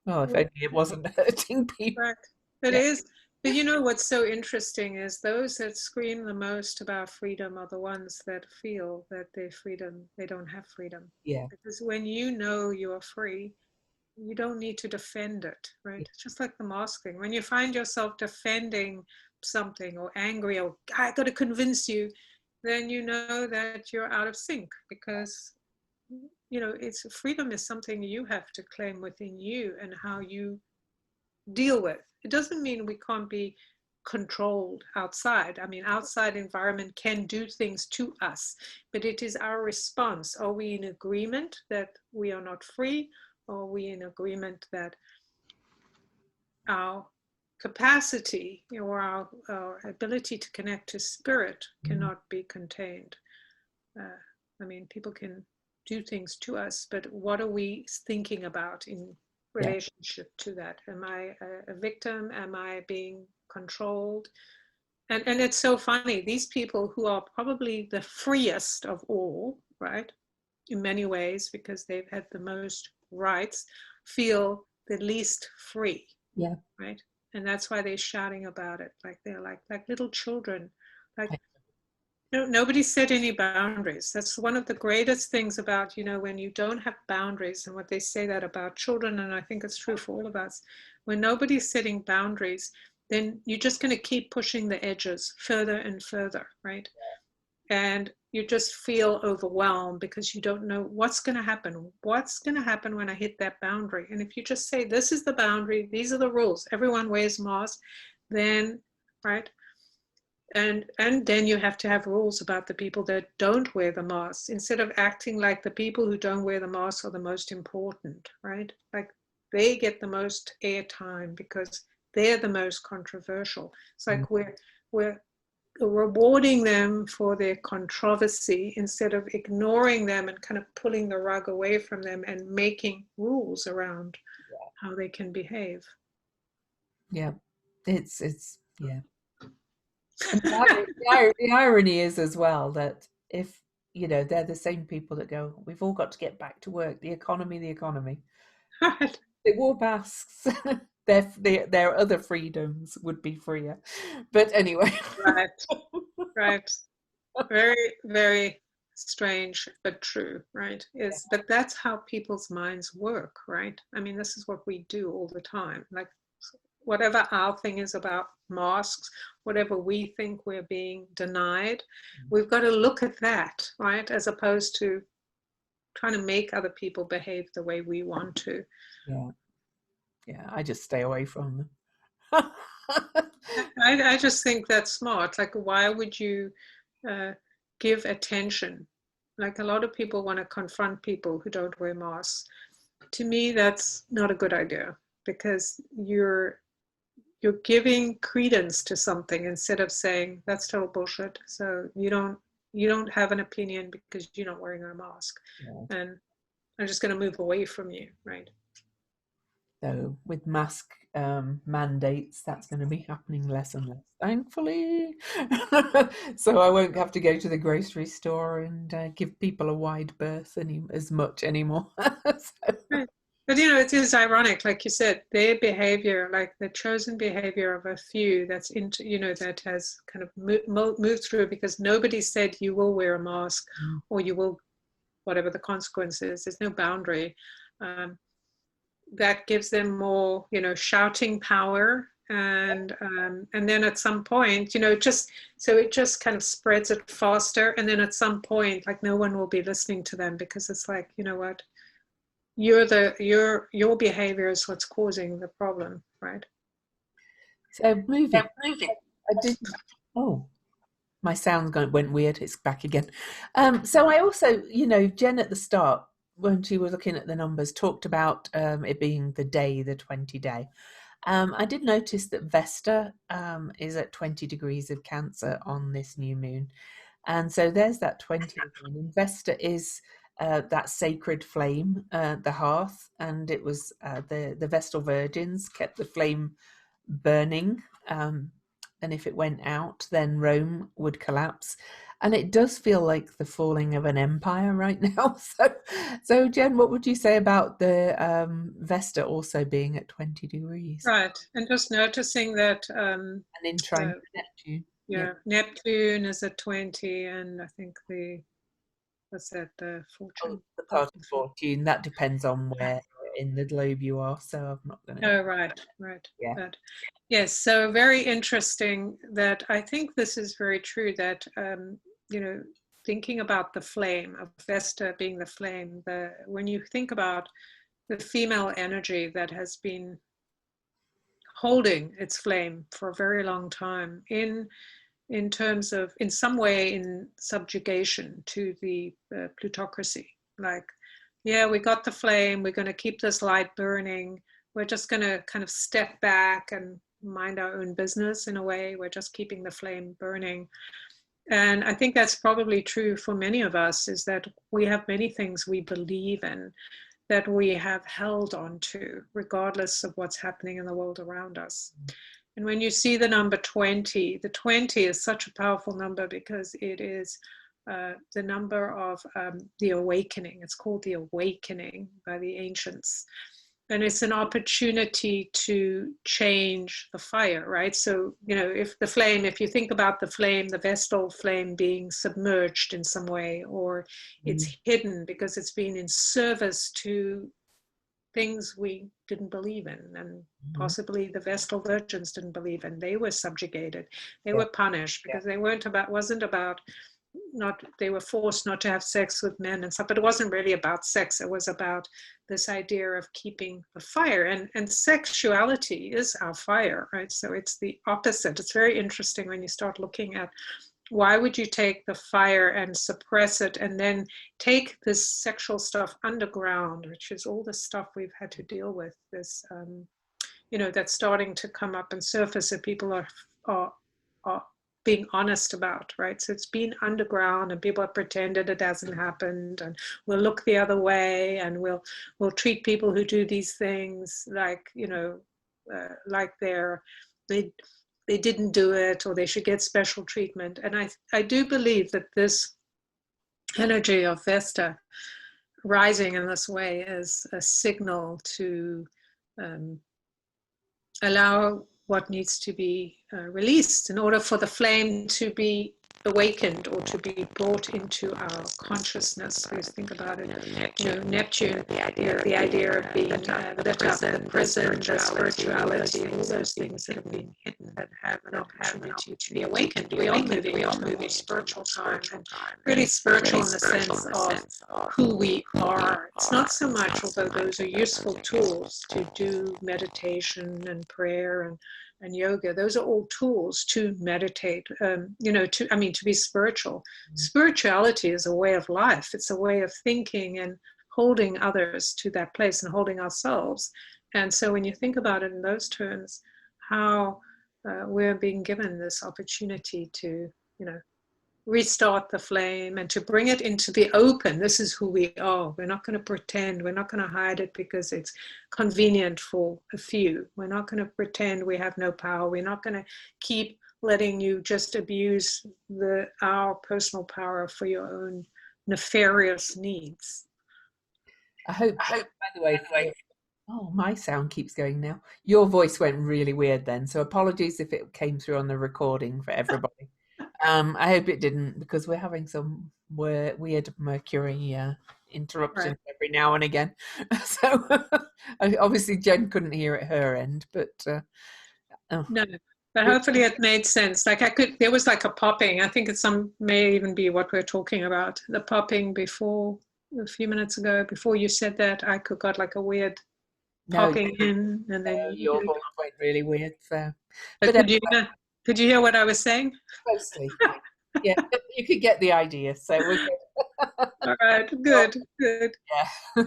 Oh, if only it wasn't hurting people. Right. It Yeah. is. But you know what's so interesting is those that scream the most about freedom are the ones that feel that they don't have freedom. Yeah. Because when you know you are free, you don't need to defend it, right? It's just like the masking. When you find yourself defending something or angry or I got to convince you, then you know that you're out of sync because it's freedom is something you have to claim within you and how you deal with. It doesn't mean we can't be controlled outside. I mean, outside environment can do things to us, but it is our response. Are we in agreement that we are not free? Or are we in agreement that our capacity or our ability to connect to spirit cannot be contained? I mean, people can do things to us, but what are we thinking about in Yeah. relationship to that? Am I a victim? Am I being controlled? And it's so funny. These people who are probably the freest of all, right, in many ways, because they've had the most rights, feel the least free, Yeah. right? And that's why they're shouting about it, like they're like little children, like no, nobody set any boundaries. That's one of the greatest things about, when you don't have boundaries and what they say that about children, and I think it's true for all of us. When nobody's setting boundaries, then you're just going to keep pushing the edges further and further, right? And you just feel overwhelmed because you don't know what's going to happen. What's going to happen when I hit that boundary? And if you just say, this is the boundary, these are the rules, everyone wears masks, then, right? And then you have to have rules about the people that don't wear the mask instead of acting like the people who don't wear the mask are the most important, right? Like they get the most airtime because they're the most controversial. It's like we're rewarding them for their controversy instead of ignoring them and kind of pulling the rug away from them and making rules around how they can behave. Yeah. It's yeah. And the irony is as well that if they're the same people that go, we've all got to get back to work, the economy. Right. They wore masks. Their other freedoms would be freer. But anyway. Right. Right. Very, very strange, but true, right? But that's how people's minds work, right? I mean, this is what we do all the time. Like whatever our thing is about masks, whatever we think we're being denied, we've got to look at that, right? As opposed to trying to make other people behave the way we want to. Yeah. Yeah. I just stay away from them. I just think that's smart. Like, why would you give attention? Like, a lot of people want to confront people who don't wear masks. To me, that's not a good idea because you're giving credence to something instead of saying that's total bullshit. So you don't have an opinion because you're not wearing a mask, and I'm just going to move away from you, right? So with mask mandates, that's going to be happening less and less, thankfully. So I won't have to go to the grocery store and give people a wide berth as much anymore. Right. But it is ironic, like you said, their behavior, like the chosen behavior of a few that's into, that has kind of moved through because nobody said you will wear a mask or you will, whatever the consequence is, there's no boundary. that gives them more, shouting power. And then at some point, just so it just kind of spreads it faster. And then at some point, like no one will be listening to them because it's like, you know what, your behavior is what's causing the problem, right? So moving. I did. Oh, my sound went weird. It's back again. So I also, Jen at the start, when she was looking at the numbers, talked about it being the day, the 20 day. I did notice that Vesta is at 20 degrees of Cancer on this new moon. And so there's that 20 again. And Vesta is that sacred flame, the hearth, and it was the Vestal Virgins kept the flame burning. And if it went out, then Rome would collapse. And it does feel like the falling of an empire right now. So Jen, what would you say about the Vesta also being at 20 degrees? Right. And just noticing that And in trine Neptune. Yeah, Neptune is at 20, and I think what's that, the fortune? The part of fortune, that depends on where in the globe you are. So I'm not going to. Oh, right. Yeah. But yes, so very interesting that I think this is very true that, thinking about the flame of Vesta being the flame, when you think about the female energy that has been holding its flame for a very long time in terms of, in some way, in subjugation to the plutocracy. Like, yeah, we got the flame, we're going to keep this light burning, we're just going to kind of step back and mind our own business in a way, we're just keeping the flame burning. And I think that's probably true for many of us, is that we have many things we believe in that we have held on to, regardless of what's happening in the world around us. And when you see the number 20, the 20 is such a powerful number because it is the number of the awakening. It's called the awakening by the ancients. And it's an opportunity to change the fire, right? So, if you think about the flame, the Vestal flame being submerged in some way, or it's hidden because it's been in service to things we didn't believe in, and possibly the Vestal Virgins didn't believe in. They were subjugated. They were punished because they wasn't about, they were forced not to have sex with men and stuff, but it wasn't really about sex. It was about this idea of keeping the fire, and sexuality is our fire, right? So it's the opposite. It's very interesting when you start looking at, why would you take the fire and suppress it and then take this sexual stuff underground, which is all the stuff we've had to deal with, this, that's starting to come up and surface that people are being honest about, right? So it's been underground and people have pretended it hasn't happened, and we'll look the other way, and we'll treat people who do these things like, like they didn't do it, or they should get special treatment. And I do believe that this energy of Vesta rising in this way is a signal to allow what needs to be released in order for the flame to be awakened or to be brought into our consciousness. Because think about it, Neptune, the idea of being lit up, the prison, the spirituality, all those things that have been hidden that have an opportunity to be awakened. We all move in spiritual time, and really spiritual in the sense of who we are. It's not so much, although those are useful tools to do meditation and prayer and yoga. Those are all tools to meditate, to be spiritual. Spirituality is a way of life. It's a way of thinking and holding others to that place and holding ourselves. And so when you think about it in those terms, how we're being given this opportunity to, restart the flame and to bring it into the open. This is who we are. We're not going to pretend. We're not going to hide it because it's convenient for a few. We're not going to pretend we have no power. We're not going to keep letting you just abuse our personal power for your own nefarious needs. I hope, by the way, oh, my sound keeps going now. Your voice went really weird then, so apologies if it came through on the recording for everybody. I hope it didn't, because we're having some weird Mercury interruptions Right. every now and again. So obviously Jen couldn't hear at her end, but oh, No, but hopefully it made sense. Like there was like a popping. I think may even be what we're talking about. The popping before, a few minutes ago, before you said that, I got like a weird no, popping in, and then your voice went really weird. So, but but could you hear what I was saying? mostly, yeah, yeah, you could get the idea. So we're good. All right, good, good. Yeah.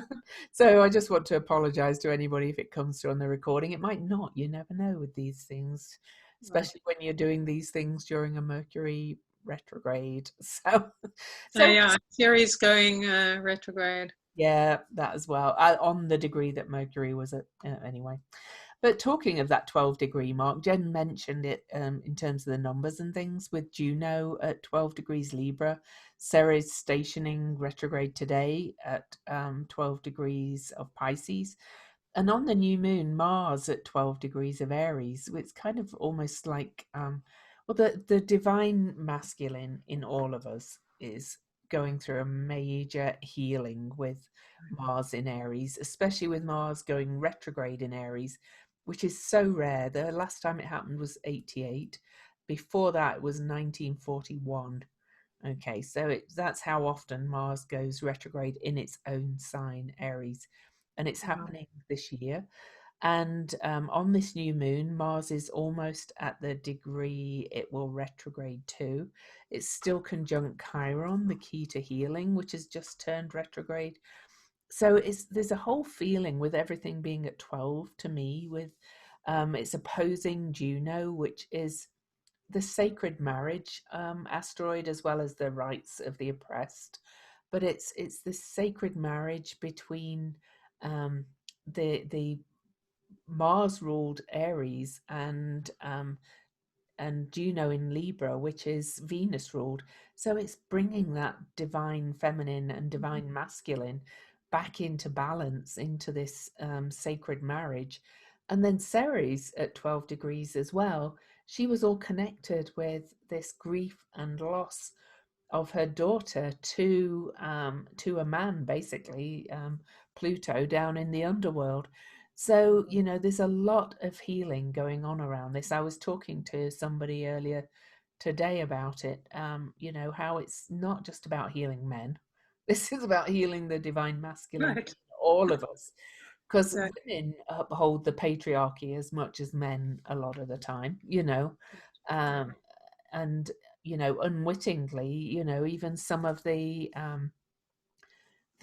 So I just want to apologize to anybody if it comes through on the recording. It might not. You never know with these things, Right. especially when you're doing these things during a Mercury retrograde. So, so Yeah, Ceres going retrograde. yeah, that as well. On the degree that Mercury was at, anyway. But talking of that 12-degree mark, Jen mentioned it in terms of the numbers and things with Juno at 12 degrees Libra. Ceres stationing retrograde today at 12 degrees of Pisces. And on the new moon, Mars at 12 degrees of Aries. It's kind of almost like, well, the divine masculine in all of us is going through a major healing with Mars in Aries, especially with Mars going retrograde in Aries, which is so rare. The last time it happened was 88. Before that, it was 1941. Okay, so that's how often Mars goes retrograde in its own sign, Aries. And it's Wow. happening this year. And on this new moon, Mars is almost at the degree it will retrograde to. It's still conjunct Chiron, the key to healing, which has just turned retrograde. So there's a whole feeling with everything being at 12 to me, with it's opposing Juno, which is the sacred marriage asteroid, as well as the rights of the oppressed. But it's this sacred marriage between the Mars ruled Aries and Juno in Libra, which is Venus ruled. So it's bringing that divine feminine and divine masculine back into balance, into this sacred marriage. And then Ceres at 12 degrees as well. She was all connected with this grief and loss of her daughter to a man, basically, Pluto down in the underworld. So, there's a lot of healing going on around this. I was talking to somebody earlier today about it, how it's not just about healing men. This is about healing the divine masculine Right. in all of us. Because Exactly. women uphold the patriarchy as much as men a lot of the time, um, and unwittingly, even some of the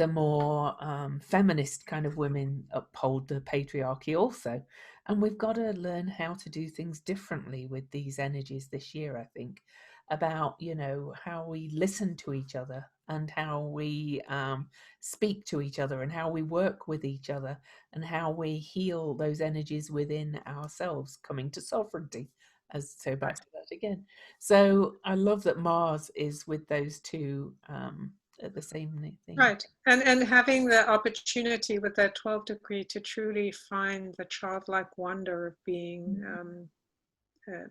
more feminist kind of women uphold the patriarchy also. And we've got to learn how to do things differently with these energies this year, I think, about, how we listen to each other and how we speak to each other and how we work with each other and how we heal those energies within ourselves, coming to sovereignty. So back Right. to that again. So I love that Mars is with those two at the same thing. Right. And having the opportunity with that 12 degree to truly find the childlike wonder of being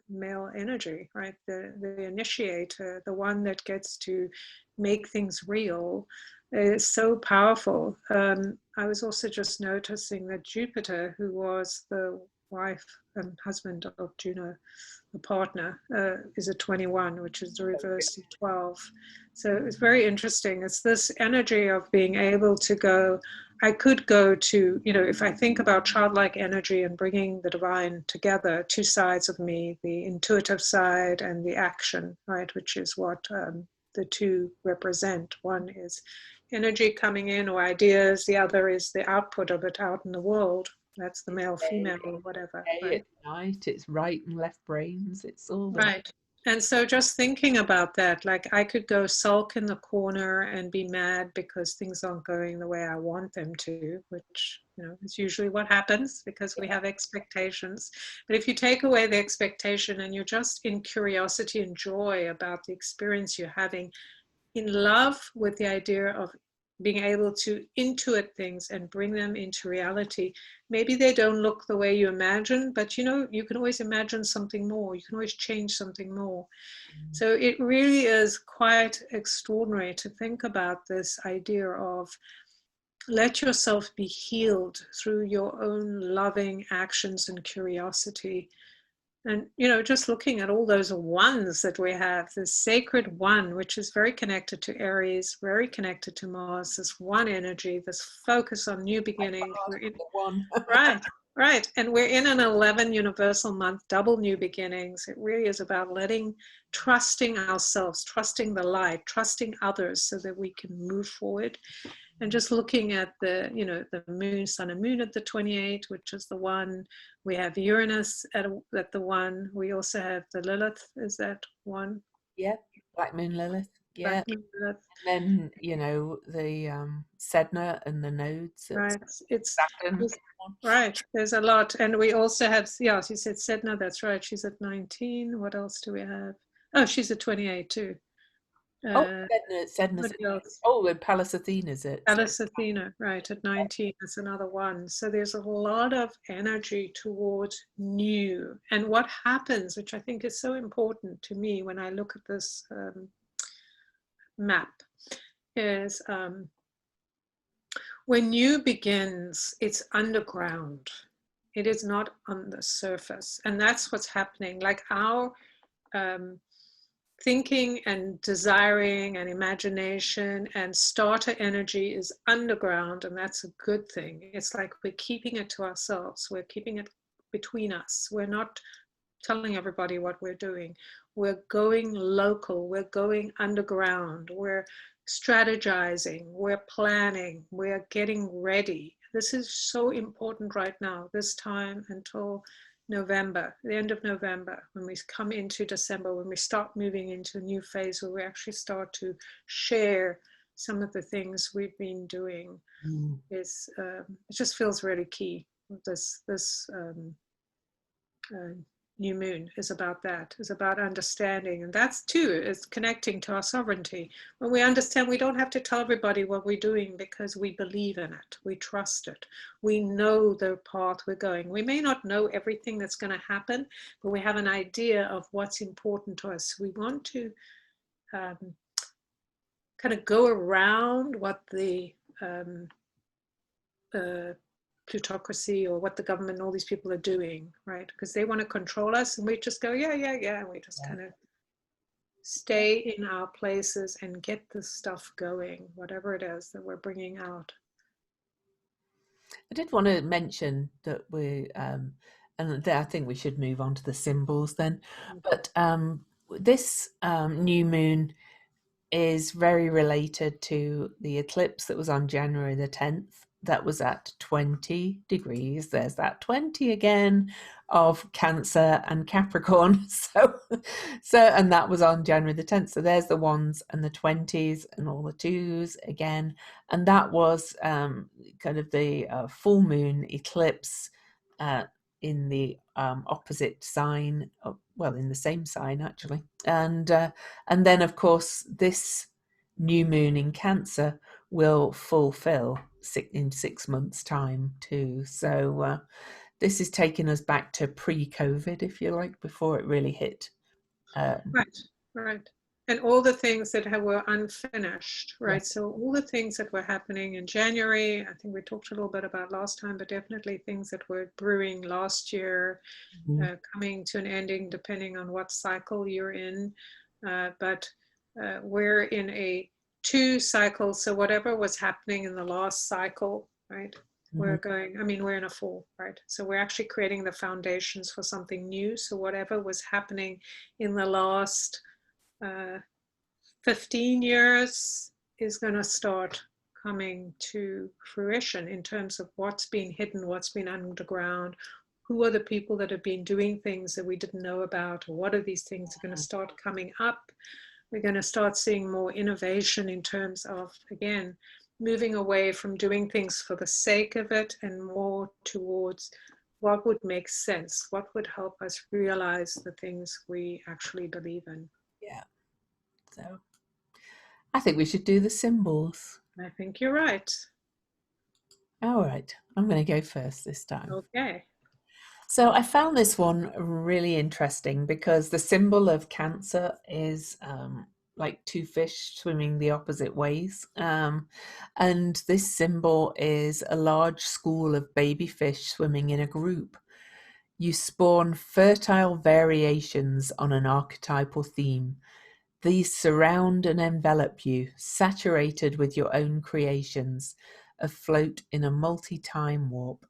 male energy, right? The initiator, the one that gets to make things real, is so powerful. I was also just noticing that Jupiter, who was the wife and husband of Juno, the partner, is a 21, which is the reverse of 12. So it's very interesting. It's this energy of being able to go, I could go to, if I think about childlike energy and bringing the divine together, two sides of me, the intuitive side and the action, right, which is what the two represent. One is energy coming in or ideas, the other is the output of it out in the world. That's the male, female, or whatever, Day, right? it's night, it's right and left brains, it's all the Right. And so just thinking about that, like I could go sulk in the corner and be mad because things aren't going the way I want them to, which, is usually what happens because we have expectations. But if you take away the expectation and you're just in curiosity and joy about the experience you're having, in love with the idea of being able to intuit things and bring them into reality. Maybe they don't look the way you imagine, but you can always imagine something more. You can always change something more. So it really is quite extraordinary to think about this idea of let yourself be healed through your own loving actions and curiosity. And, just looking at all those ones that we have, this sacred one, which is very connected to Aries, very connected to Mars, this one energy, this focus on new beginnings. We're in, The one. right, right. And we're in an 11 universal month, double new beginnings. It really is about trusting ourselves, trusting the light, trusting others so that we can move forward. And just looking at the moon, sun and moon at the 28, which is the one. We have Uranus at the one. We also have the Lilith, is that one? Yeah, Black Moon Lilith. Black Yeah. moon Lilith. And then, the Sedna and the nodes. Right. Saturn. Right. There's a lot. And we also have, yeah, she said Sedna, that's right. She's at 19. What else do we have? Oh, she's at 28 too. Oh, Uh, Sedna's. what else? Oh, and Pallas Athena's it. Alice Athena, right, at 19 is another one. So there's a lot of energy towards new. And what happens, which I think is so important to me when I look at this map, is when new begins, it's underground. It is not on the surface. And that's what's happening. Like our thinking and desiring and imagination and starter energy is underground, and that's a good thing. It's like we're keeping it to ourselves. We're keeping it between us. We're not telling everybody what we're doing. We're going local. We're going underground. We're strategizing. We're planning. We're getting ready. This is so important right now, this time until November, the end of November, when we come into December, when we start moving into a new phase where we actually start to share some of the things we've been doing. It just feels really key. This new moon is about that, is about understanding. And that's too, is connecting to our sovereignty. When we understand, we don't have to tell everybody what we're doing because we believe in it. We trust it. We know the path we're going. We may not know everything that's going to happen, but we have an idea of what's important to us. We want to kind of go around what the plutocracy or what the government and all these people are doing, right? Because they want to control us, and we just go, yeah, and we just kind of stay in our places and get this stuff going, whatever it is that we're bringing out. I did want to mention that and I think we should move on to the symbols then. But this new moon is very related to the eclipse that was on January the 10th. That was at 20 degrees. There's that 20 again of Cancer and Capricorn. And that was on January the 10th. So there's the ones and the 20s and all the twos again. And that was kind of the full moon eclipse in the opposite sign, in the same sign actually. And then of course this new moon in Cancer will fulfill in 6 months' time too. So this is taking us back to pre-COVID, if you like, before it really hit. Right. And all the things that were unfinished, right? Yeah. So all the things that were happening in January, I think we talked a little bit about last time, but definitely things that were brewing last year, coming to an ending depending on what cycle you're in. But we're in a 2 cycle, so whatever was happening in the last cycle, right? We're in a 4, right? So we're actually creating the foundations for something new. So whatever was happening in the last 15 years is going to start coming to fruition in terms of what's been hidden, what's been underground, who are the people that have been doing things that we didn't know about, or what are these things are going to start coming up. We're going to start seeing more innovation in terms of, again, moving away from doing things for the sake of it and more towards what would make sense, what would help us realize the things we actually believe in. Yeah. So I think we should do the symbols. I think you're right. All right, I'm going to go first this time. Okay. So I found this one really interesting because the symbol of Cancer is like two fish swimming the opposite ways. And this symbol is a large school of baby fish swimming in a group. You spawn fertile variations on an archetypal theme. These surround and envelop you, saturated with your own creations, afloat in a multi-time warp.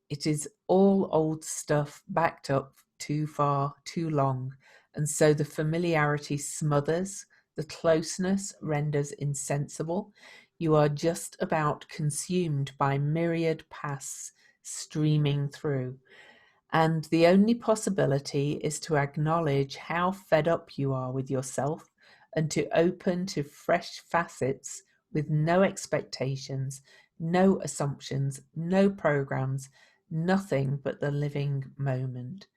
It is all old stuff backed up too far, too long, and so the familiarity smothers, the closeness renders insensible. You are just about consumed by myriad paths streaming through. And the only possibility is to acknowledge how fed up you are with yourself and to open to fresh facets with no expectations, no assumptions, no programs, nothing but the living moment.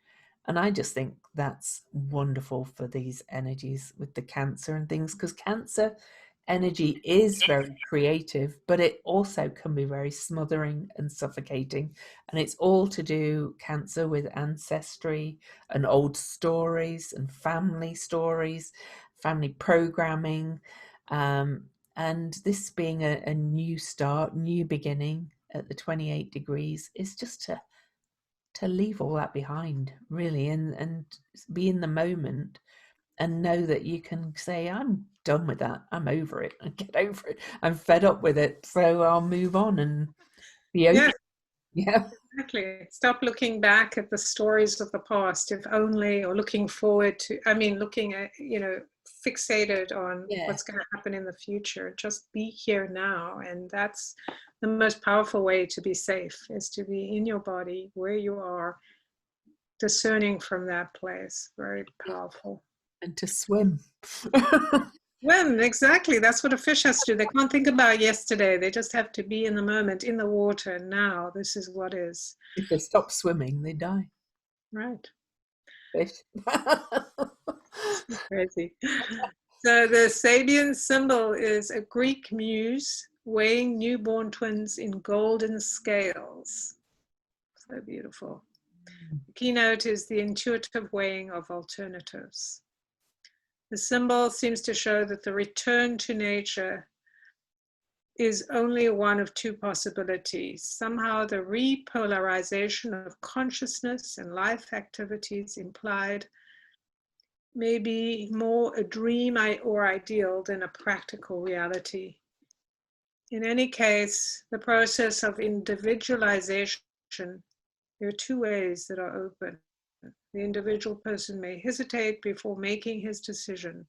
And I just think that's wonderful for these energies with the Cancer and things, because Cancer energy is very creative, but it also can be very smothering and suffocating. And it's all to do, Cancer, with ancestry and old stories and family programming. Um, and this being a new start, new beginning at the 28 degrees is just to leave all that behind, really, and be in the moment and know that you can say, I'm done with that. I'm over it. And get over it. I'm fed up with it. So I'll move on and be open. Yes, Yeah. exactly. Stop looking back at the stories of the past, if only, or looking forward to, I mean, looking at, fixated on Yeah. what's going to happen in the future. Just be here now. And that's the most powerful way to be safe, is to be in your body where you are, discerning from that place. Very powerful. And to swim. When exactly, that's what a fish has to do. They can't think about yesterday. They just have to be in the moment, in the water. Now, this is what is. If they stop swimming, they die. Right. Fish. Crazy. So the Sabian symbol is a Greek muse weighing newborn twins in golden scales. So beautiful. The keynote is the intuitive weighing of alternatives. The symbol seems to show that the return to nature is only one of two possibilities. Somehow the repolarization of consciousness and life activities implied may be more a dream or ideal than a practical reality. In any case, the process of individualization, there are two ways that are open. The individual person may hesitate before making his decision.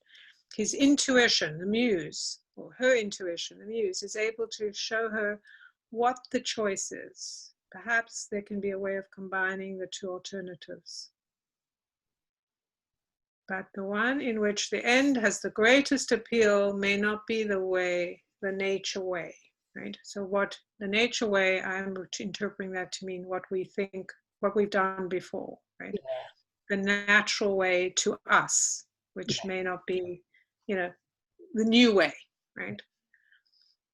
His intuition, the muse, or her intuition, the muse, is able to show her what the choice is. Perhaps there can be a way of combining the two alternatives. But the one in which the end has the greatest appeal may not be the way, the nature way, right? So what the nature way, I'm interpreting that to mean what we think, what we've done before, right? The natural way to us, which may not be, the new way, right?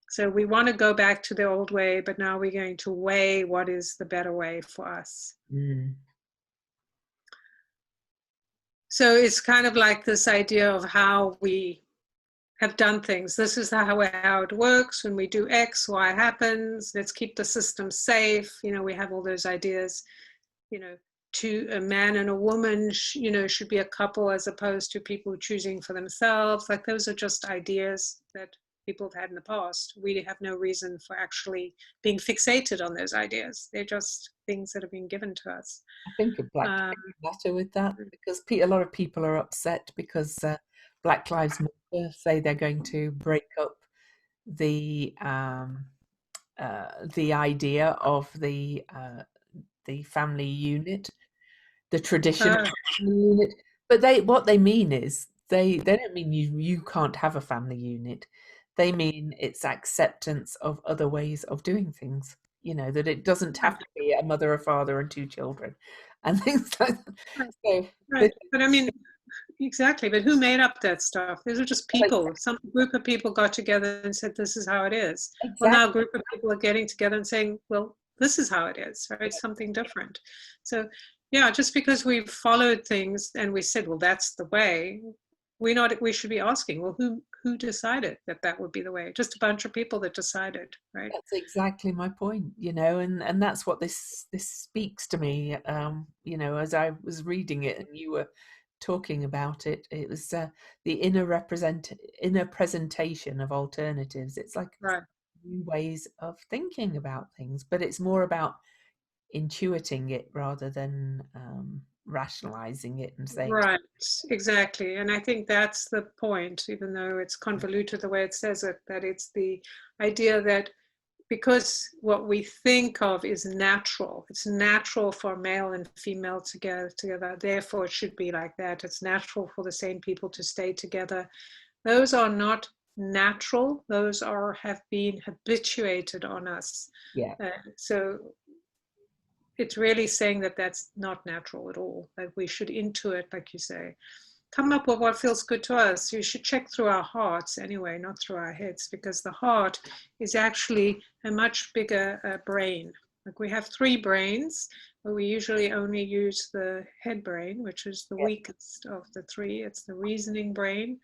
So we want to go back to the old way, but now we're going to weigh what is the better way for us. Mm. So it's kind of like this idea of how we have done things. This is how it works. When we do X, Y happens. Let's keep the system safe. We have all those ideas, to a man and a woman, should be a couple as opposed to people choosing for themselves. Like those are just ideas that people have had in the past. We have no reason for actually being fixated on those ideas. They're just things that have been given to us. I think a Black Lives Matter with that, because a lot of people are upset because Black Lives Matter say they're going to break up the idea of the family unit, the traditional family unit. But what they mean is they don't mean you can't have a family unit. They mean it's acceptance of other ways of doing things. That it doesn't have to be a mother, a father, and two children, and things like that. So Right. But I mean, Exactly, but who made up that stuff? These are just people. Some group of people got together and said, this is how it is. Well, now a Exactly. group of people are getting together and saying, well, this is how it is, right? Something different. So, yeah, just because we've followed things and we said, well, that's the way, we should be asking, well, who decided that that would be the way? Just a bunch of people that decided, right? That's exactly my point, and that's what this speaks to me. As I was reading it and you were talking about it, it was the inner presentation of alternatives. It's like Right. new ways of thinking about things, but it's more about intuiting it rather than rationalizing it and saying, Right, exactly. And I think that's the point, even though it's convoluted the way it says it, that it's the idea that because what we think of is natural, it's natural for male and female to get together, therefore it should be like that. It's natural for the same people to stay together. Those are not natural, those have been habituated on us. yeah, So it's really saying that that's not natural at all, that we should intuit, like you say, come up with what feels good to us. You should check through our hearts anyway, not through our heads, because the heart is actually a much bigger brain. Like we have three brains, but we usually only use the head brain, which is the yeah, weakest of the three. It's the reasoning brain.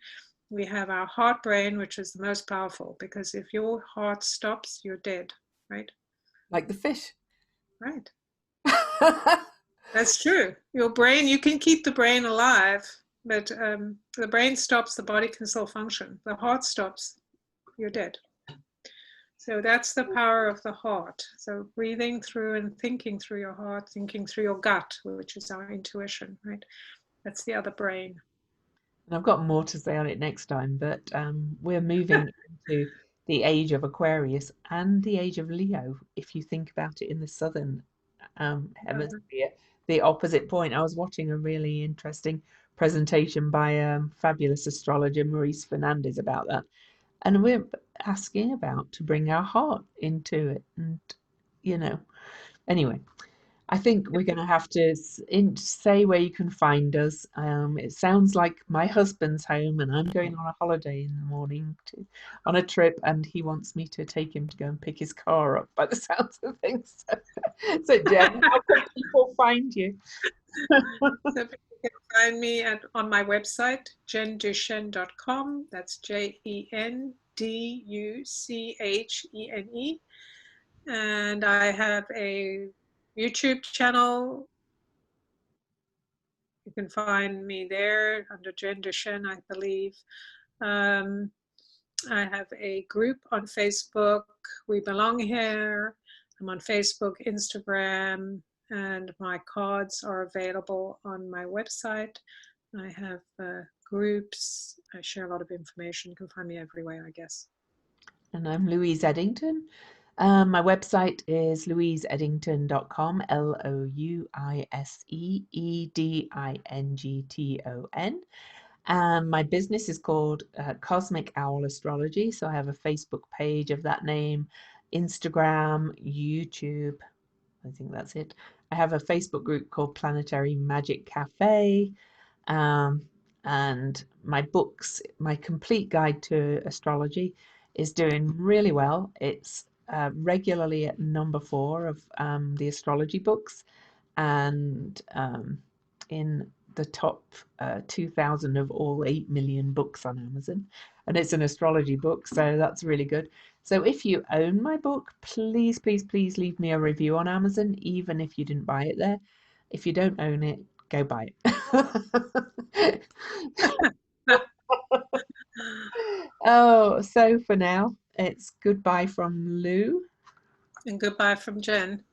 We have our heart brain, which is the most powerful, because if your heart stops, you're dead, right? like the fish. Right. That's true. Your brain, you can keep the brain alive, but the brain stops, the body can still function. The heart stops, you're dead. So that's the power of the heart. So breathing through and thinking through your heart, thinking through your gut, which is our intuition, right? That's the other brain. And I've got more to say on it next time, but we're moving into the age of Aquarius and the age of Leo. If you think about it in the southern hemisphere, the opposite point. I was watching a really interesting presentation by fabulous astrologer Maurice Fernandez about that, and we're asking about to bring our heart into it, and you know, anyway. I think we're going to have to say where you can find us. It sounds like my husband's home, and I'm going on a holiday in the morning on a trip, and he wants me to take him to go and pick his car up. By the sounds of things, so Jen, how can people find you? So you can find me on my website, jenduchenne.com. That's JenDuchene. And I have a YouTube channel. You can find me there under Jen Duchenne, I believe. Um, I have a group on Facebook, We Belong Here. I'm on Facebook, Instagram, and my cards are available on my website. I have groups. I share a lot of information. You can find me everywhere, I guess. And I'm Louise Eddington. My website is louiseeddington.com, LouiseEdington. And my business is called Cosmic Owl Astrology. So I have a Facebook page of that name, Instagram, YouTube. I think that's it. I have a Facebook group called Planetary Magic Cafe. Um, and my books, my complete guide to astrology, is doing really well. It's regularly at number 4 of the astrology books, and in the top 2,000 of all 8 million books on Amazon. And it's an astrology book, so that's really good. So if you own my book, please, please, please leave me a review on Amazon, even if you didn't buy it there. If you don't own it, go buy it. Oh, so for now, it's goodbye from Lou. And goodbye from Jen.